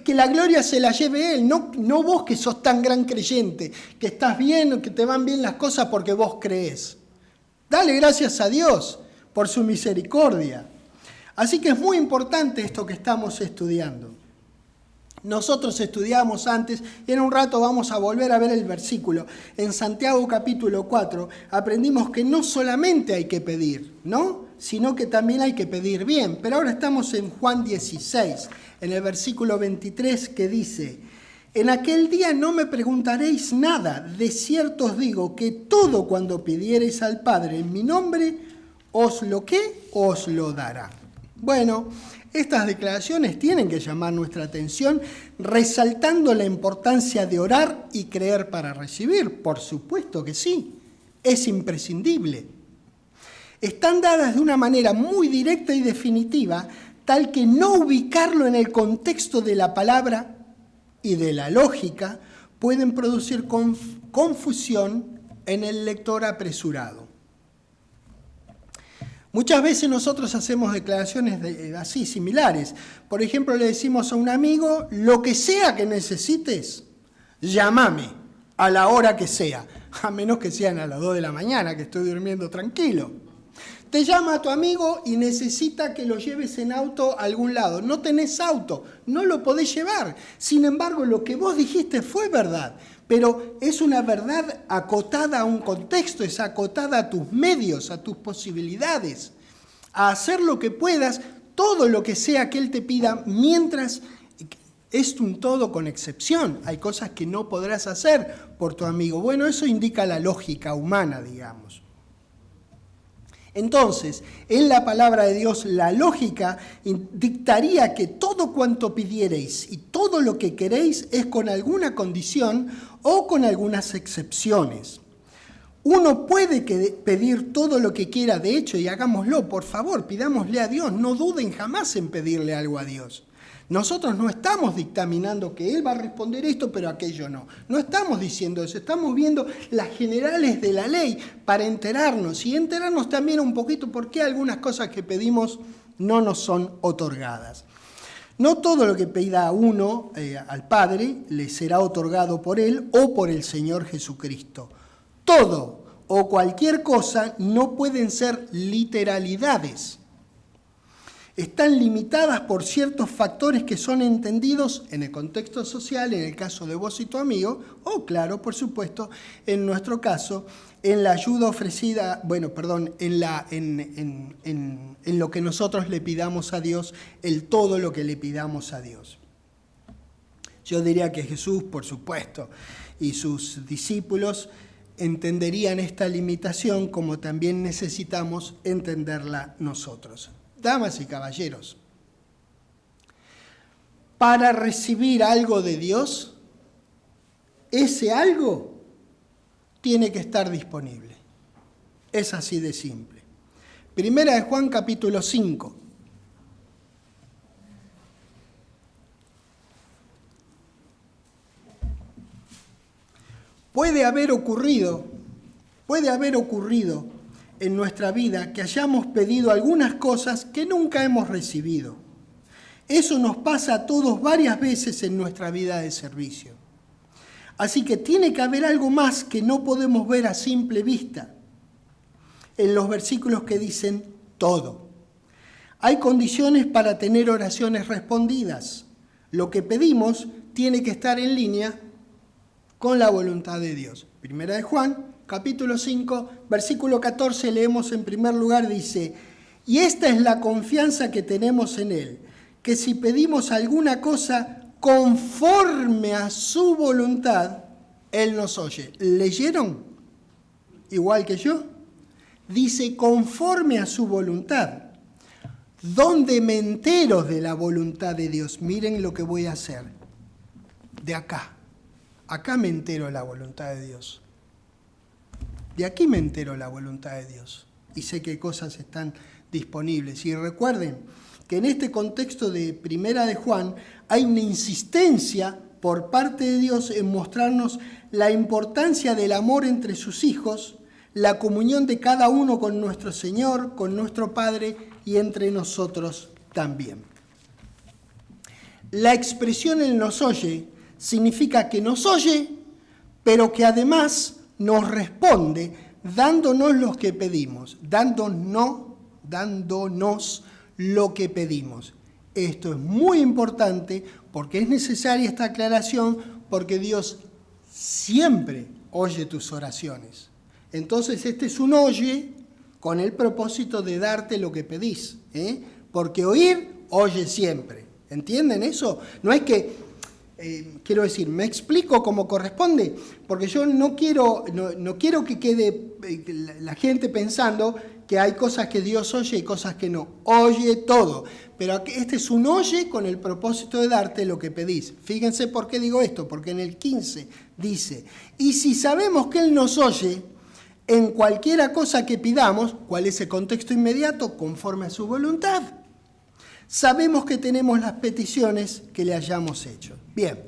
Que la gloria se la lleve Él, no vos que sos tan gran creyente, que estás bien, que te van bien las cosas porque vos crees. Dale gracias a Dios por su misericordia. Así que es muy importante esto que estamos estudiando. Nosotros estudiamos antes y en un rato vamos a volver a ver el versículo. En Santiago capítulo 4 aprendimos que no solamente hay que pedir, ¿no? Sino que también hay que pedir bien. Pero ahora estamos en Juan 16, en el versículo 23 que dice: en aquel día no me preguntaréis nada, de cierto os digo que todo cuando pidiereis al Padre en mi nombre, os lo dará. Bueno, estas declaraciones tienen que llamar nuestra atención, resaltando la importancia de orar y creer para recibir. Por supuesto que sí, es imprescindible. Están dadas de una manera muy directa y definitiva, tal que no ubicarlo en el contexto de la palabra y de la lógica pueden producir confusión en el lector apresurado. Muchas veces nosotros hacemos declaraciones así similares. Por ejemplo, le decimos a un amigo: lo que sea que necesites, llámame a la hora que sea, a menos que sean a las 2 de la mañana, que estoy durmiendo tranquilo. Te llama a tu amigo y necesita que lo lleves en auto a algún lado. No tenés auto, no lo podés llevar. Sin embargo, lo que vos dijiste fue verdad, pero es una verdad acotada a un contexto, es acotada a tus medios, a tus posibilidades, a hacer lo que puedas, todo lo que sea que él te pida, mientras es un todo con excepción. Hay cosas que no podrás hacer por tu amigo. Bueno, eso indica la lógica humana, digamos. Entonces, en la palabra de Dios, la lógica dictaría que todo cuanto pidiereis y todo lo que queréis es con alguna condición o con algunas excepciones. Uno puede pedir todo lo que quiera, de hecho, y hagámoslo, por favor, pidámosle a Dios, no duden jamás en pedirle algo a Dios. Nosotros no estamos dictaminando que Él va a responder esto, pero aquello no. No estamos diciendo eso, estamos viendo las generales de la ley para enterarnos y enterarnos también un poquito por qué algunas cosas que pedimos no nos son otorgadas. No todo lo que pida uno al Padre le será otorgado por Él o por el Señor Jesucristo. Todo o cualquier cosa no pueden ser literalidades. Están limitadas por ciertos factores que son entendidos en el contexto social, en el caso de vos y tu amigo, o claro, por supuesto, en nuestro caso, en la ayuda ofrecida, en lo que nosotros le pidamos a Dios, el todo lo que le pidamos a Dios. Yo diría que Jesús, por supuesto, y sus discípulos entenderían esta limitación como también necesitamos entenderla nosotros. Damas y caballeros, para recibir algo de Dios, ese algo tiene que estar disponible. Es así de simple. Primera de Juan capítulo 5. Puede haber ocurrido en nuestra vida que hayamos pedido algunas cosas que nunca hemos recibido. Eso nos pasa a todos varias veces en nuestra vida de servicio. Así que tiene que haber algo más que no podemos ver a simple vista en los versículos que dicen todo. Hay condiciones para tener oraciones respondidas. Lo que pedimos tiene que estar en línea con la voluntad de Dios. Primera de Juan, capítulo 5, versículo 14, leemos en primer lugar, dice: y esta es la confianza que tenemos en Él, que si pedimos alguna cosa conforme a su voluntad, Él nos oye. ¿Leyeron? Igual que yo. Dice conforme a su voluntad. ¿Dónde me entero de la voluntad de Dios? Miren lo que voy a hacer. De acá. Acá me entero de la voluntad de Dios. De aquí me entero la voluntad de Dios y sé qué cosas están disponibles. Y recuerden que en este contexto de Primera de Juan hay una insistencia por parte de Dios en mostrarnos la importancia del amor entre sus hijos, la comunión de cada uno con nuestro Señor, con nuestro Padre y entre nosotros también. La expresión Él nos oye significa que nos oye, pero que además nos responde dándonos lo que pedimos, dándonos lo que pedimos. Esto es muy importante porque es necesaria esta aclaración, porque Dios siempre oye tus oraciones. Entonces este es un oye con el propósito de darte lo que pedís, porque oye siempre. ¿Entienden eso? No es que, quiero decir, me explico como corresponde, porque yo no quiero que quede la gente pensando que hay cosas que Dios oye y cosas que no. Oye todo. Pero este es un oye con el propósito de darte lo que pedís. Fíjense por qué digo esto, porque en el 15 dice, y si sabemos que Él nos oye en cualquiera cosa que pidamos, ¿cuál es el contexto inmediato? Conforme a su voluntad. Sabemos que tenemos las peticiones que le hayamos hecho. Bien,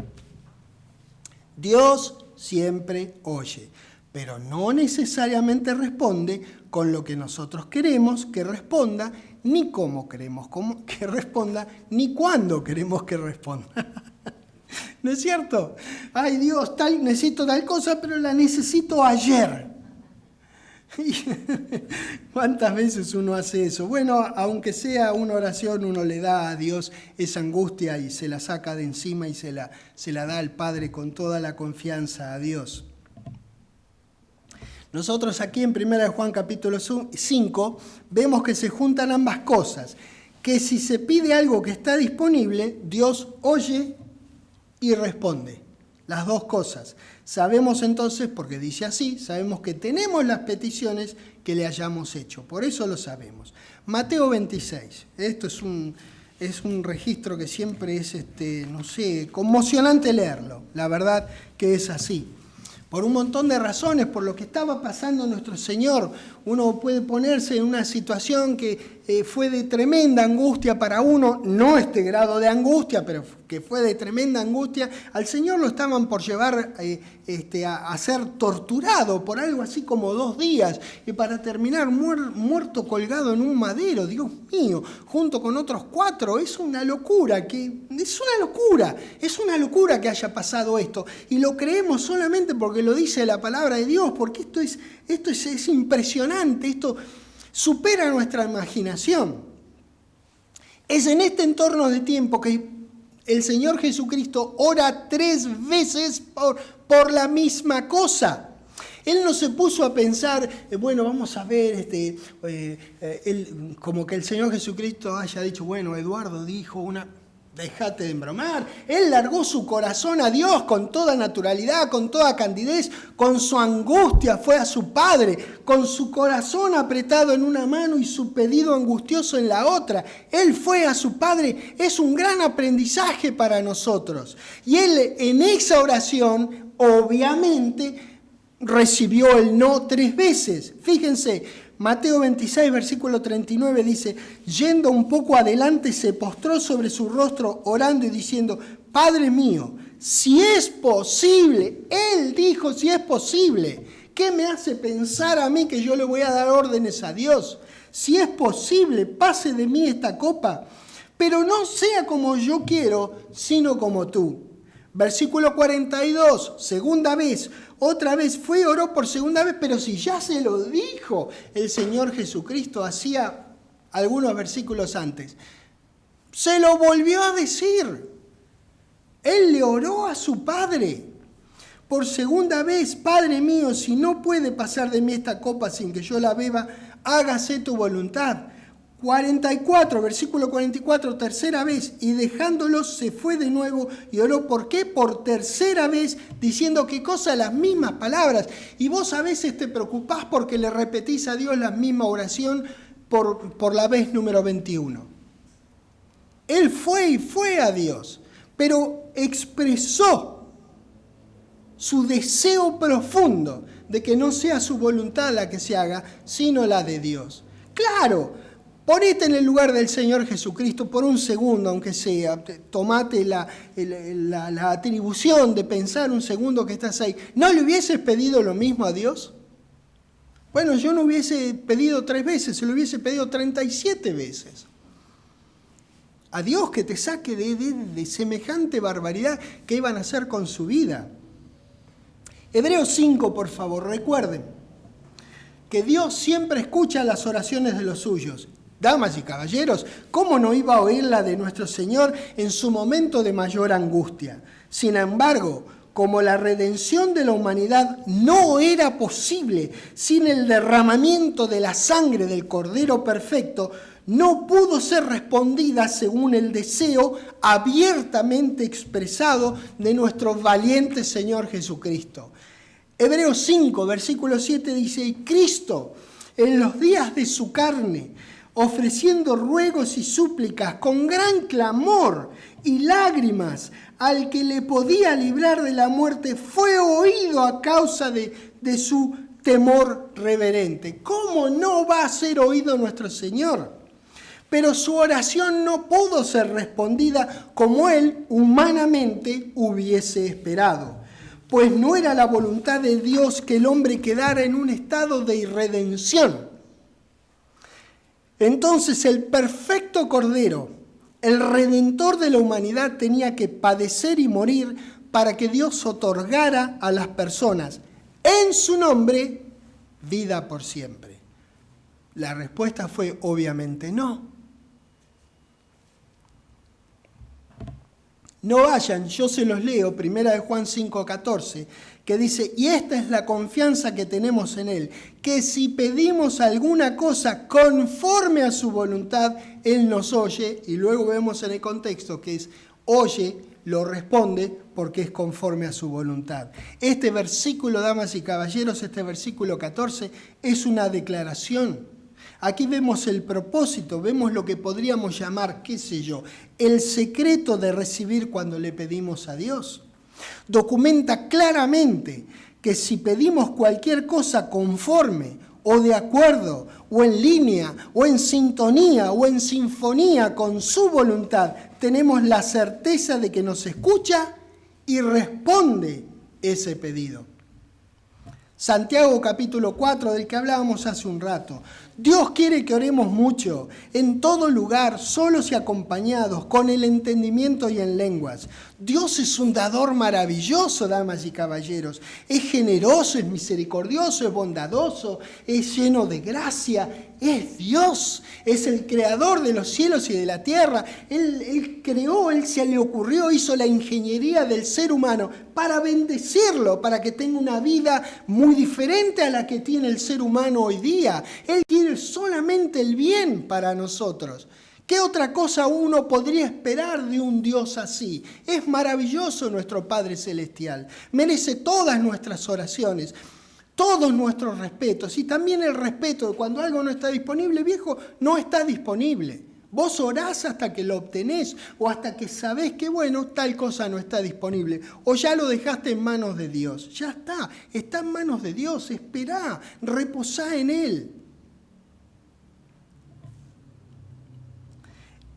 Dios siempre oye, pero no necesariamente responde con lo que nosotros queremos que responda, ni cómo queremos que responda, ni cuándo queremos que responda. ¿No es cierto? Ay Dios, necesito tal cosa, pero la necesito ayer. ¿Cuántas veces uno hace eso? Bueno, aunque sea una oración, uno le da a Dios esa angustia y se la saca de encima y se la da al Padre con toda la confianza a Dios. Nosotros aquí en 1 Juan capítulo 5 vemos que se juntan ambas cosas, que si se pide algo que está disponible, Dios oye y responde. Las dos cosas. Sabemos entonces, porque dice así, sabemos que tenemos las peticiones que le hayamos hecho. Por eso lo sabemos. Mateo 26. Esto es un registro que siempre es, conmocionante leerlo. La verdad que es así. Por un montón de razones, por lo que estaba pasando nuestro Señor. Uno puede ponerse en una situación que fue de tremenda angustia para uno, no este grado de angustia, pero que fue de tremenda angustia. Al Señor lo estaban por llevar a ser torturado por algo así como 2 días, y para terminar muerto colgado en un madero. Dios mío, junto con otros 4, es una locura que haya pasado esto, y lo creemos solamente porque lo dice la palabra de Dios, porque esto es impresionante, esto supera nuestra imaginación. Es en este entorno de tiempo que el Señor Jesucristo ora 3 veces por la misma cosa. Él no se puso a pensar, vamos a ver, como que el Señor Jesucristo haya dicho, Eduardo dijo déjate de embromar. Él largó su corazón a Dios con toda naturalidad, con toda candidez, con su angustia fue a su Padre, con su corazón apretado en una mano y su pedido angustioso en la otra. Él fue a su Padre. Es un gran aprendizaje para nosotros. Y él en esa oración, obviamente, recibió el no 3 veces. Fíjense, Mateo 26, versículo 39 dice, yendo un poco adelante se postró sobre su rostro orando y diciendo, Padre mío, si es posible, él dijo si es posible, ¿qué me hace pensar a mí que yo le voy a dar órdenes a Dios? Si es posible, pase de mí esta copa, pero no sea como yo quiero, sino como tú. Versículo 42, segunda vez, otra vez fue y oró por segunda vez, pero si ya se lo dijo el Señor Jesucristo hacía algunos versículos antes, se lo volvió a decir. Él le oró a su Padre por segunda vez, Padre mío, si no puede pasar de mí esta copa sin que yo la beba, hágase tu voluntad. 44, versículo 44, tercera vez, y dejándolos se fue de nuevo y oró. ¿Por qué? Por tercera vez, diciendo qué cosa, las mismas palabras. Y vos a veces te preocupás porque le repetís a Dios la misma oración por la vez número 21. Él fue a Dios, pero expresó su deseo profundo de que no sea su voluntad la que se haga, sino la de Dios. Claro, ponete en el lugar del Señor Jesucristo por un segundo, aunque sea. Tomate la atribución de pensar un segundo que estás ahí. ¿No le hubieses pedido lo mismo a Dios? Bueno, yo no hubiese pedido 3 veces, se lo hubiese pedido 37 veces. A Dios que te saque de semejante barbaridad que iban a hacer con su vida. Hebreos 5, por favor, recuerden que Dios siempre escucha las oraciones de los suyos. Damas y caballeros, ¿cómo no iba a oír la de nuestro Señor en su momento de mayor angustia? Sin embargo, como la redención de la humanidad no era posible sin el derramamiento de la sangre del Cordero Perfecto, no pudo ser respondida según el deseo abiertamente expresado de nuestro valiente Señor Jesucristo. Hebreos 5, versículo 7 dice, y Cristo, en los días de su carne, ofreciendo ruegos y súplicas con gran clamor y lágrimas al que le podía librar de la muerte, fue oído a causa de su temor reverente. ¿Cómo no va a ser oído nuestro Señor? Pero su oración no pudo ser respondida como él humanamente hubiese esperado, pues no era la voluntad de Dios que el hombre quedara en un estado de irredención. Entonces el perfecto Cordero, el Redentor de la humanidad, tenía que padecer y morir para que Dios otorgara a las personas en su nombre vida por siempre. La respuesta fue obviamente no. No vayan, yo se los leo, 1 Juan 5:14, que dice, y esta es la confianza que tenemos en Él, que si pedimos alguna cosa conforme a su voluntad, Él nos oye, y luego vemos en el contexto que es, oye, lo responde porque es conforme a su voluntad. Este versículo, damas y caballeros, este versículo 14, es una declaración. Aquí vemos el propósito, vemos lo que podríamos llamar, qué sé yo, el secreto de recibir cuando le pedimos a Dios. Documenta claramente que si pedimos cualquier cosa conforme o de acuerdo o en línea o en sintonía o en sinfonía con su voluntad, tenemos la certeza de que nos escucha y responde ese pedido. Santiago capítulo 4, del que hablábamos hace un rato. Dios quiere que oremos mucho, en todo lugar, solos y acompañados, con el entendimiento y en lenguas. Dios es un dador maravilloso, damas y caballeros. Es generoso, es misericordioso, es bondadoso, es lleno de gracia. Es Dios, es el creador de los cielos y de la tierra. Él creó, Él se le ocurrió, hizo la ingeniería del ser humano para bendecirlo, para que tenga una vida muy diferente a la que tiene el ser humano hoy día. Él quiere solamente el bien para nosotros. ¿Qué otra cosa uno podría esperar de un Dios así? Es maravilloso nuestro Padre Celestial. Merece todas nuestras oraciones, todos nuestros respetos y también el respeto de cuando algo no está disponible, viejo, no está disponible. Vos orás hasta que lo obtenés o hasta que sabés que, bueno, tal cosa no está disponible. O ya lo dejaste en manos de Dios. Ya está en manos de Dios. Esperá, reposá en Él.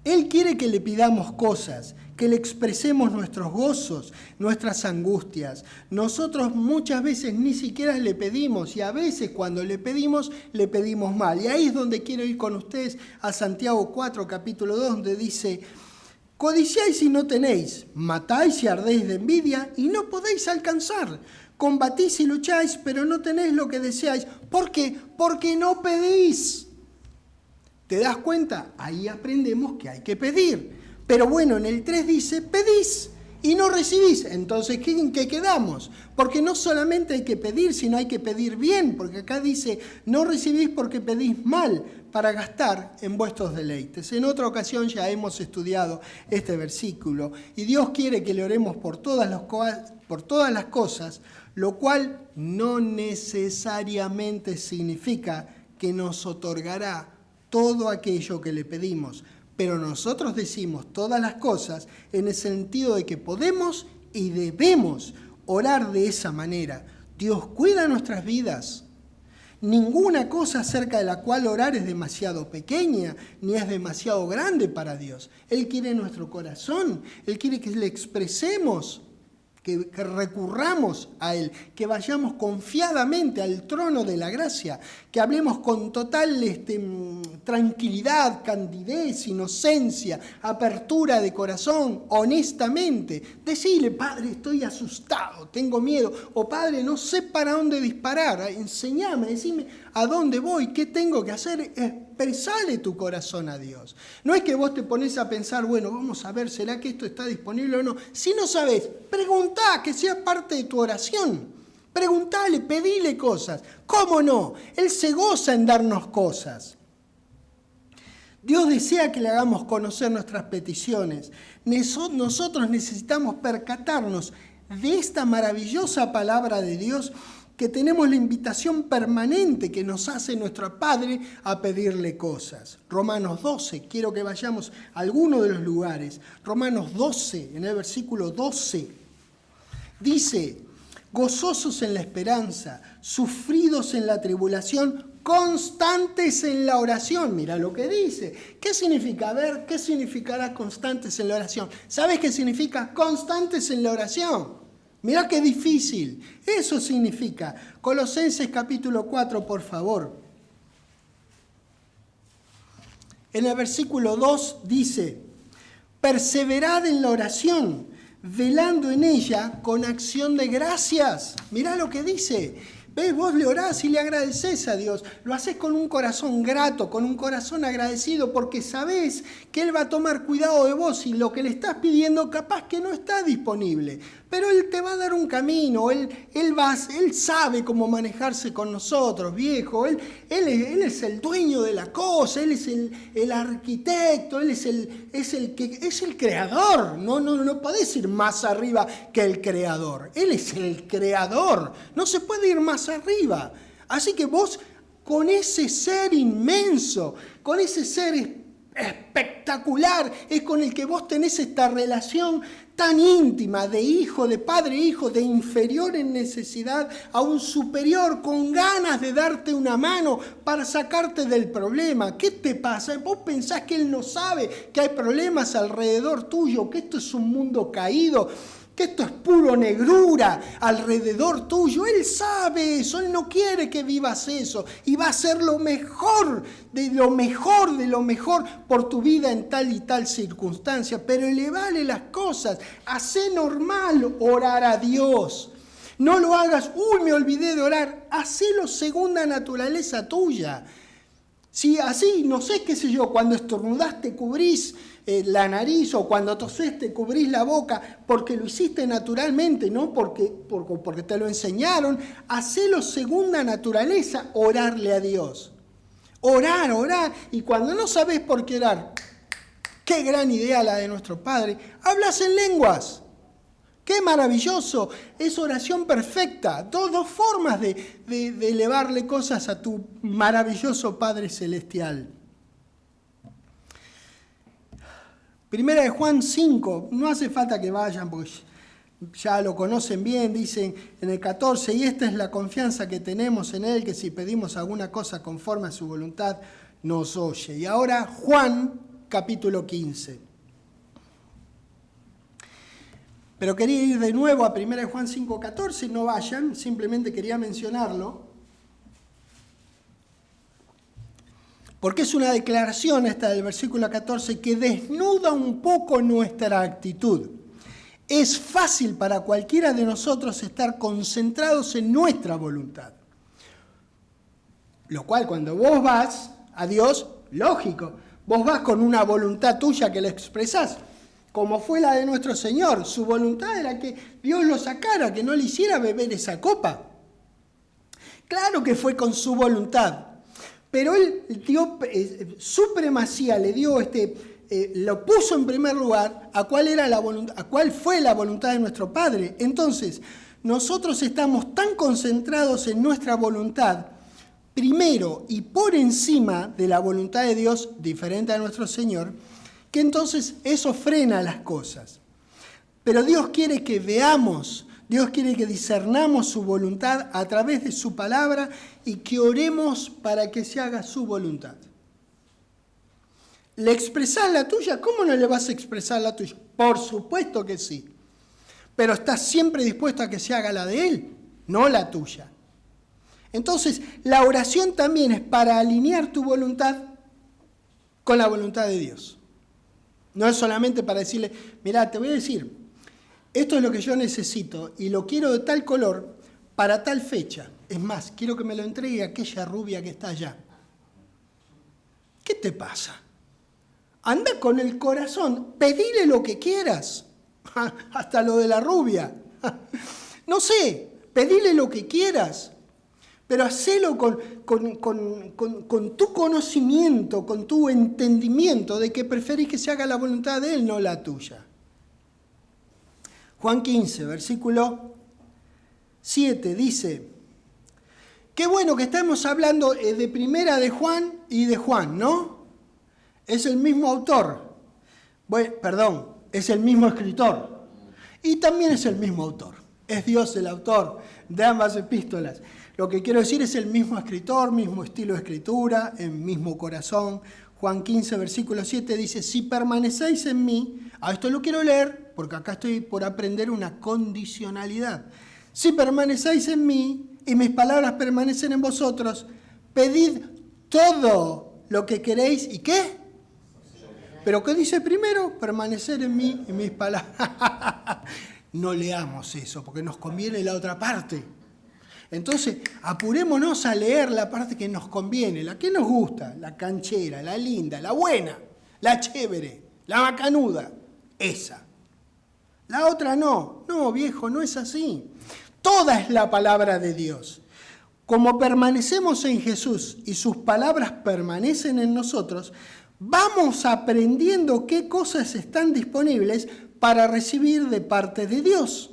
Él quiere que le pidamos cosas, que le expresemos nuestros gozos, nuestras angustias. Nosotros muchas veces ni siquiera le pedimos y a veces cuando le pedimos mal. Y ahí es donde quiero ir con ustedes a Santiago 4, capítulo 2, donde dice, codiciáis y no tenéis, matáis y ardéis de envidia y no podéis alcanzar. Combatís y lucháis, pero no tenéis lo que deseáis. ¿Por qué? Porque no pedís. ¿Te das cuenta? Ahí aprendemos que hay que pedir. Pero bueno, en el 3 dice, pedís y no recibís. Entonces, ¿en qué quedamos? Porque no solamente hay que pedir, sino hay que pedir bien. Porque acá dice, no recibís porque pedís mal para gastar en vuestros deleites. En otra ocasión ya hemos estudiado este versículo. Y Dios quiere que le oremos por todas las cosas, lo cual no necesariamente significa que nos otorgará todo aquello que le pedimos, pero nosotros decimos todas las cosas en el sentido de que podemos y debemos orar de esa manera. Dios cuida nuestras vidas. Ninguna cosa acerca de la cual orar es demasiado pequeña, ni es demasiado grande para Dios. Él quiere nuestro corazón, Él quiere que le expresemos, que recurramos a Él, que vayamos confiadamente al trono de la gracia, que hablemos con total tranquilidad, candidez, inocencia, apertura de corazón, honestamente. Decirle: Padre, estoy asustado, tengo miedo, o Padre, no sé para dónde disparar, enséñame, decime a dónde voy, qué tengo que hacer. Expresale tu corazón a Dios. No es que vos te pones a pensar: bueno, vamos a ver, ¿será que esto está disponible o no? Si no sabes, preguntá, que sea parte de tu oración. Preguntale, pedile cosas. ¿Cómo no? Él se goza en darnos cosas. Dios desea que le hagamos conocer nuestras peticiones. Nosotros necesitamos percatarnos de esta maravillosa palabra de Dios, que tenemos la invitación permanente que nos hace nuestro Padre a pedirle cosas. Romanos 12, quiero que vayamos a alguno de los lugares. Romanos 12, en el versículo 12, dice: gozosos en la esperanza, sufridos en la tribulación, constantes en la oración. Mira lo que dice. ¿Qué significa? A ver, ¿qué significará constantes en la oración? ¿Sabes qué significa constantes en la oración? Mirá qué difícil. Eso significa. Colosenses capítulo 4, por favor. En el versículo 2 dice: perseverad en la oración, velando en ella con acción de gracias. Mirá lo que dice. ¿Ves? Vos le orás y le agradecés a Dios. Lo hacés con un corazón grato, con un corazón agradecido, porque sabés que Él va a tomar cuidado de vos y lo que le estás pidiendo capaz que no está disponible. Pero Él te va a dar un camino, Él sabe cómo manejarse con nosotros, viejo. Él es el dueño de la cosa, Él es el arquitecto, Él es el creador. No podés ir más arriba que el creador. Él es el creador, no se puede ir más arriba. Así que vos, con ese ser inmenso, con ese ser espectacular, es con el que vos tenés esta relación tan íntima de hijo, de padre e hijo, de inferior en necesidad a un superior, con ganas de darte una mano para sacarte del problema. ¿Qué te pasa? ¿Vos pensás que Él no sabe que hay problemas alrededor tuyo, que esto es un mundo caído, que esto es puro negrura alrededor tuyo? Él sabe eso, Él no quiere que vivas eso, y va a hacer lo mejor de lo mejor por tu vida en tal y tal circunstancia. Pero elevale las cosas, hacé normal orar a Dios. No lo hagas: uy, me olvidé de orar. Hacelo segunda naturaleza tuya. Si así, no sé, qué sé yo, cuando estornudás te cubrís la nariz, o cuando tosés te cubrís la boca, porque lo hiciste naturalmente, no porque te lo enseñaron. Hacelo segunda naturaleza, orarle a Dios. Orar. Y cuando no sabés por qué orar, qué gran idea la de nuestro Padre, hablas en lenguas. ¡Qué maravilloso! Es oración perfecta. Dos formas de elevarle cosas a tu maravilloso Padre Celestial. Primera de Juan 5, no hace falta que vayan porque ya lo conocen bien, dicen en el 14: y esta es la confianza que tenemos en Él, que si pedimos alguna cosa conforme a su voluntad, nos oye. Y ahora Juan capítulo 15. Pero quería ir de nuevo a 1 Juan 5:14, no vayan, simplemente quería mencionarlo, porque es una declaración esta del versículo 14 que desnuda un poco nuestra actitud. Es fácil para cualquiera de nosotros estar concentrados en nuestra voluntad. Lo cual, cuando vos vas a Dios, lógico, vos vas con una voluntad tuya que la expresás, como fue la de nuestro Señor. Su voluntad era que Dios lo sacara, que no le hiciera beber esa copa. Claro que fue con su voluntad, pero Él dio supremacía, le dio lo puso en primer lugar a cuál fue la voluntad de nuestro Padre. Entonces, nosotros estamos tan concentrados en nuestra voluntad, primero y por encima de la voluntad de Dios, diferente a nuestro Señor, que entonces eso frena las cosas. Pero Dios quiere que veamos Dios quiere que discernamos su voluntad a través de su palabra y que oremos para que se haga su voluntad. ¿Le expresás la tuya? ¿Cómo no le vas a expresar la tuya? Por supuesto que sí. Pero estás siempre dispuesto a que se haga la de Él, no la tuya. Entonces, la oración también es para alinear tu voluntad con la voluntad de Dios. No es solamente para decirle, mirá, te voy a decir, esto es lo que yo necesito y lo quiero de tal color para tal fecha. Es más, quiero que me lo entregue aquella rubia que está allá. ¿Qué te pasa? Anda con el corazón, pedile lo que quieras, hasta lo de la rubia. No sé, pedile lo que quieras, pero hacelo con tu conocimiento, con tu entendimiento de que preferís que se haga la voluntad de Él, no la tuya. Juan 15, versículo 7 dice, qué bueno que estamos hablando de primera de Juan y de Juan, ¿no? Es el mismo autor, es el mismo escritor y también es el mismo autor. Es Dios el autor de ambas epístolas. Lo que quiero decir es el mismo escritor, mismo estilo de escritura, el mismo corazón. Juan 15, versículo 7 dice, si permanecéis en mí, a esto lo quiero leer porque acá estoy por aprender una condicionalidad. Si permanecéis en mí y mis palabras permanecen en vosotros, pedid todo lo que queréis. ¿Y qué? ¿Pero qué dice primero? Permanecer en mí y mis palabras. No leamos eso, porque nos conviene la otra parte. Entonces, apurémonos a leer la parte que nos conviene, la que nos gusta, la canchera, la linda, la buena, la chévere, la macanuda, esa. La otra no. No, viejo, no es así. Toda es la palabra de Dios. Como permanecemos en Jesús y sus palabras permanecen en nosotros, vamos aprendiendo qué cosas están disponibles para recibir de parte de Dios.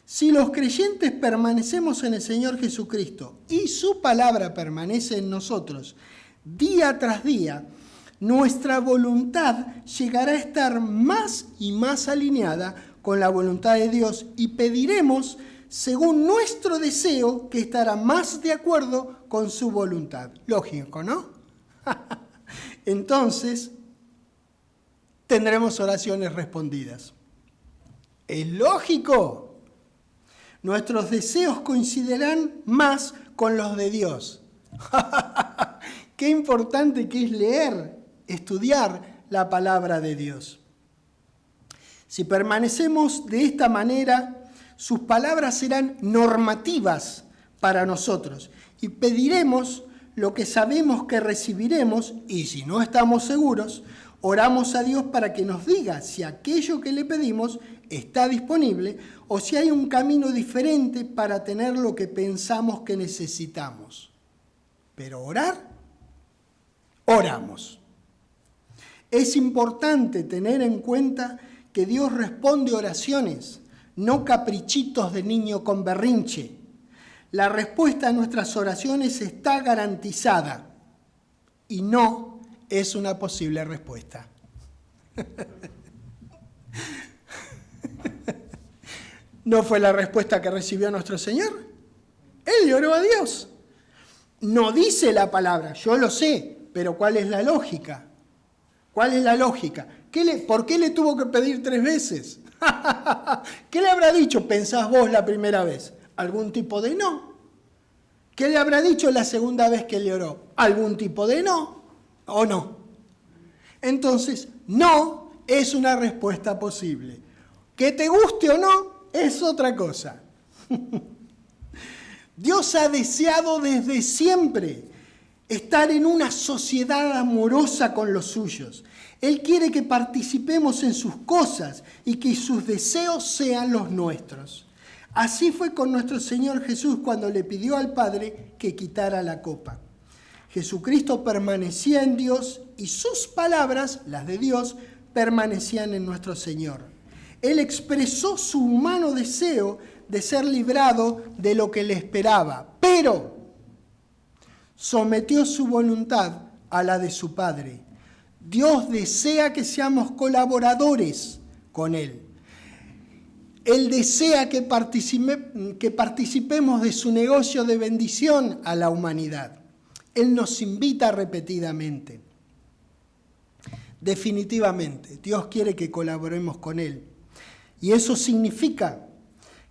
Si los creyentes permanecemos en el Señor Jesucristo y su palabra permanece en nosotros, día tras día, nuestra voluntad llegará a estar más y más alineada con la voluntad de Dios y pediremos según nuestro deseo que estará más de acuerdo con su voluntad. Lógico, ¿no? Entonces, tendremos oraciones respondidas. Es lógico. Nuestros deseos coincidirán más con los de Dios. Qué importante que es leer, estudiar la palabra de Dios. Si permanecemos de esta manera, sus palabras serán normativas para nosotros y pediremos lo que sabemos que recibiremos y si no estamos seguros, oramos a Dios para que nos diga si aquello que le pedimos está disponible o si hay un camino diferente para tener lo que pensamos que necesitamos. Pero orar, oramos. Es importante tener en cuenta que Dios responde oraciones, no caprichitos de niño con berrinche. La respuesta a nuestras oraciones está garantizada y no es una posible respuesta. ¿No fue la respuesta que recibió nuestro Señor? Él oró a Dios. No dice la palabra, yo lo sé, pero ¿cuál es la lógica? ¿Cuál es la lógica? ¿Por qué le tuvo que pedir 3 veces? ¿Qué le habrá dicho, pensás vos, la primera vez? ¿Algún tipo de no? ¿Qué le habrá dicho la segunda vez que le oró? ¿Algún tipo de no o no? Entonces, no es una respuesta posible. Que te guste o no, es otra cosa. Dios ha deseado desde siempre estar en una sociedad amorosa con los suyos. Él quiere que participemos en sus cosas y que sus deseos sean los nuestros. Así fue con nuestro Señor Jesús cuando le pidió al Padre que quitara la copa. Jesucristo permanecía en Dios y sus palabras, las de Dios, permanecían en nuestro Señor. Él expresó su humano deseo de ser librado de lo que le esperaba, pero sometió su voluntad a la de su Padre. Dios desea que seamos colaboradores con Él. Él desea que participemos de su negocio de bendición a la humanidad. Él nos invita repetidamente. Definitivamente, Dios quiere que colaboremos con Él. Y eso significa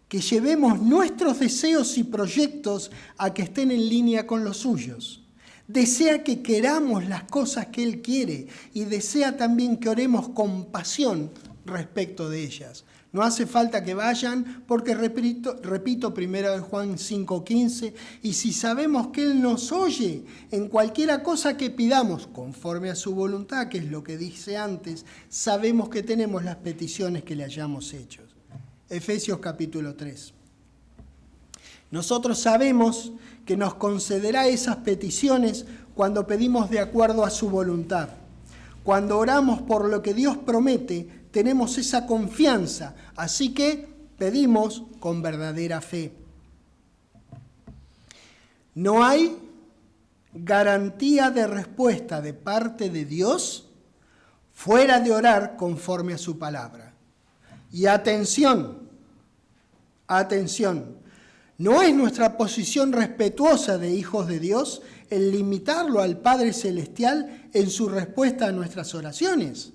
que llevemos nuestros deseos y proyectos a que estén en línea con los suyos. Desea que queramos las cosas que Él quiere y desea también que oremos con pasión respecto de ellas. No hace falta que vayan porque, repito 1 Juan 5:15, y si sabemos que Él nos oye en cualquiera cosa que pidamos, conforme a su voluntad, que es lo que dice antes, sabemos que tenemos las peticiones que le hayamos hecho. Efesios capítulo 3. Nosotros sabemos que nos concederá esas peticiones cuando pedimos de acuerdo a su voluntad. Cuando oramos por lo que Dios promete, tenemos esa confianza, así que pedimos con verdadera fe. No hay garantía de respuesta de parte de Dios fuera de orar conforme a su palabra. Y atención, no es nuestra posición respetuosa de hijos de Dios el limitarlo al Padre Celestial en su respuesta a nuestras oraciones.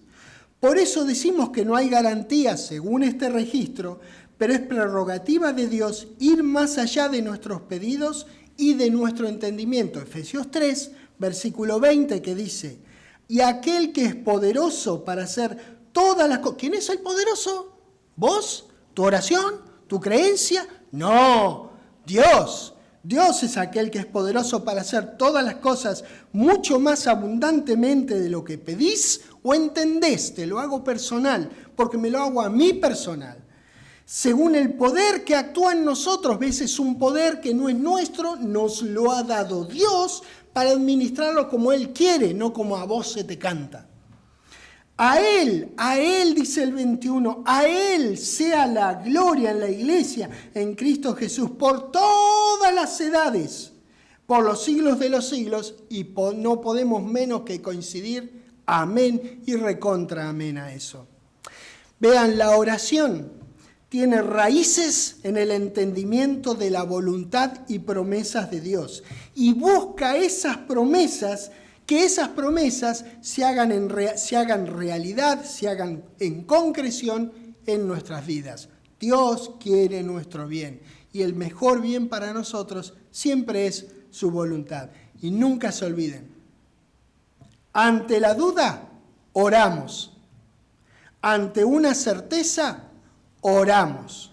Por eso decimos que no hay garantía según este registro, pero es prerrogativa de Dios ir más allá de nuestros pedidos y de nuestro entendimiento. Efesios 3, versículo 20, que dice, y aquel que es poderoso para hacer todas las cosas. ¿Quién es el poderoso? ¿Vos? ¿Tu oración? ¿Tu creencia? No, Dios. Dios es aquel que es poderoso para hacer todas las cosas mucho más abundantemente de lo que pedís o entendés. Te lo hago personal, porque me lo hago a mí personal. Según el poder que actúa en nosotros, ves, es un poder que no es nuestro, nos lo ha dado Dios para administrarlo como Él quiere, no como a vos se te canta. A Él, dice el 21, a Él sea la gloria en la iglesia, en Cristo Jesús, por todas las edades, por los siglos de los siglos, y no podemos menos que coincidir, amén y recontra amén a eso. Vean, la oración tiene raíces en el entendimiento de la voluntad y promesas de Dios, y busca esas promesas, que esas promesas se hagan realidad, se hagan en concreción en nuestras vidas. Dios quiere nuestro bien y el mejor bien para nosotros siempre es su voluntad. Y nunca se olviden, ante la duda, oramos. Ante una certeza, oramos.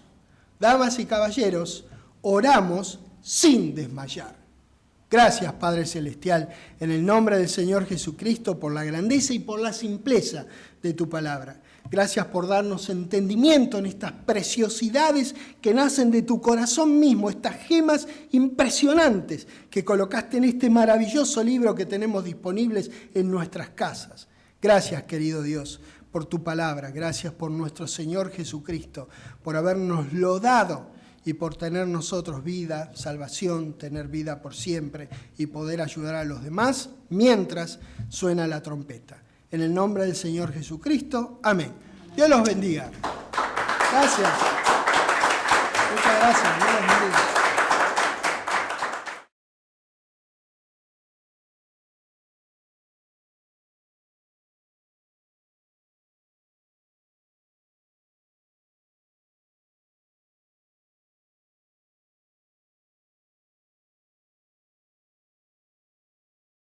Damas y caballeros, oramos sin desmayar. Gracias, Padre Celestial, en el nombre del Señor Jesucristo, por la grandeza y por la simpleza de tu palabra. Gracias por darnos entendimiento en estas preciosidades que nacen de tu corazón mismo, estas gemas impresionantes que colocaste en este maravilloso libro que tenemos disponibles en nuestras casas. Gracias, querido Dios, por tu palabra. Gracias por nuestro Señor Jesucristo, por habernoslo dado y por tener nosotros vida, salvación, tener vida por siempre y poder ayudar a los demás mientras suena la trompeta. En el nombre del Señor Jesucristo, amén. Dios los bendiga. Gracias. Muchas gracias. Dios los bendiga.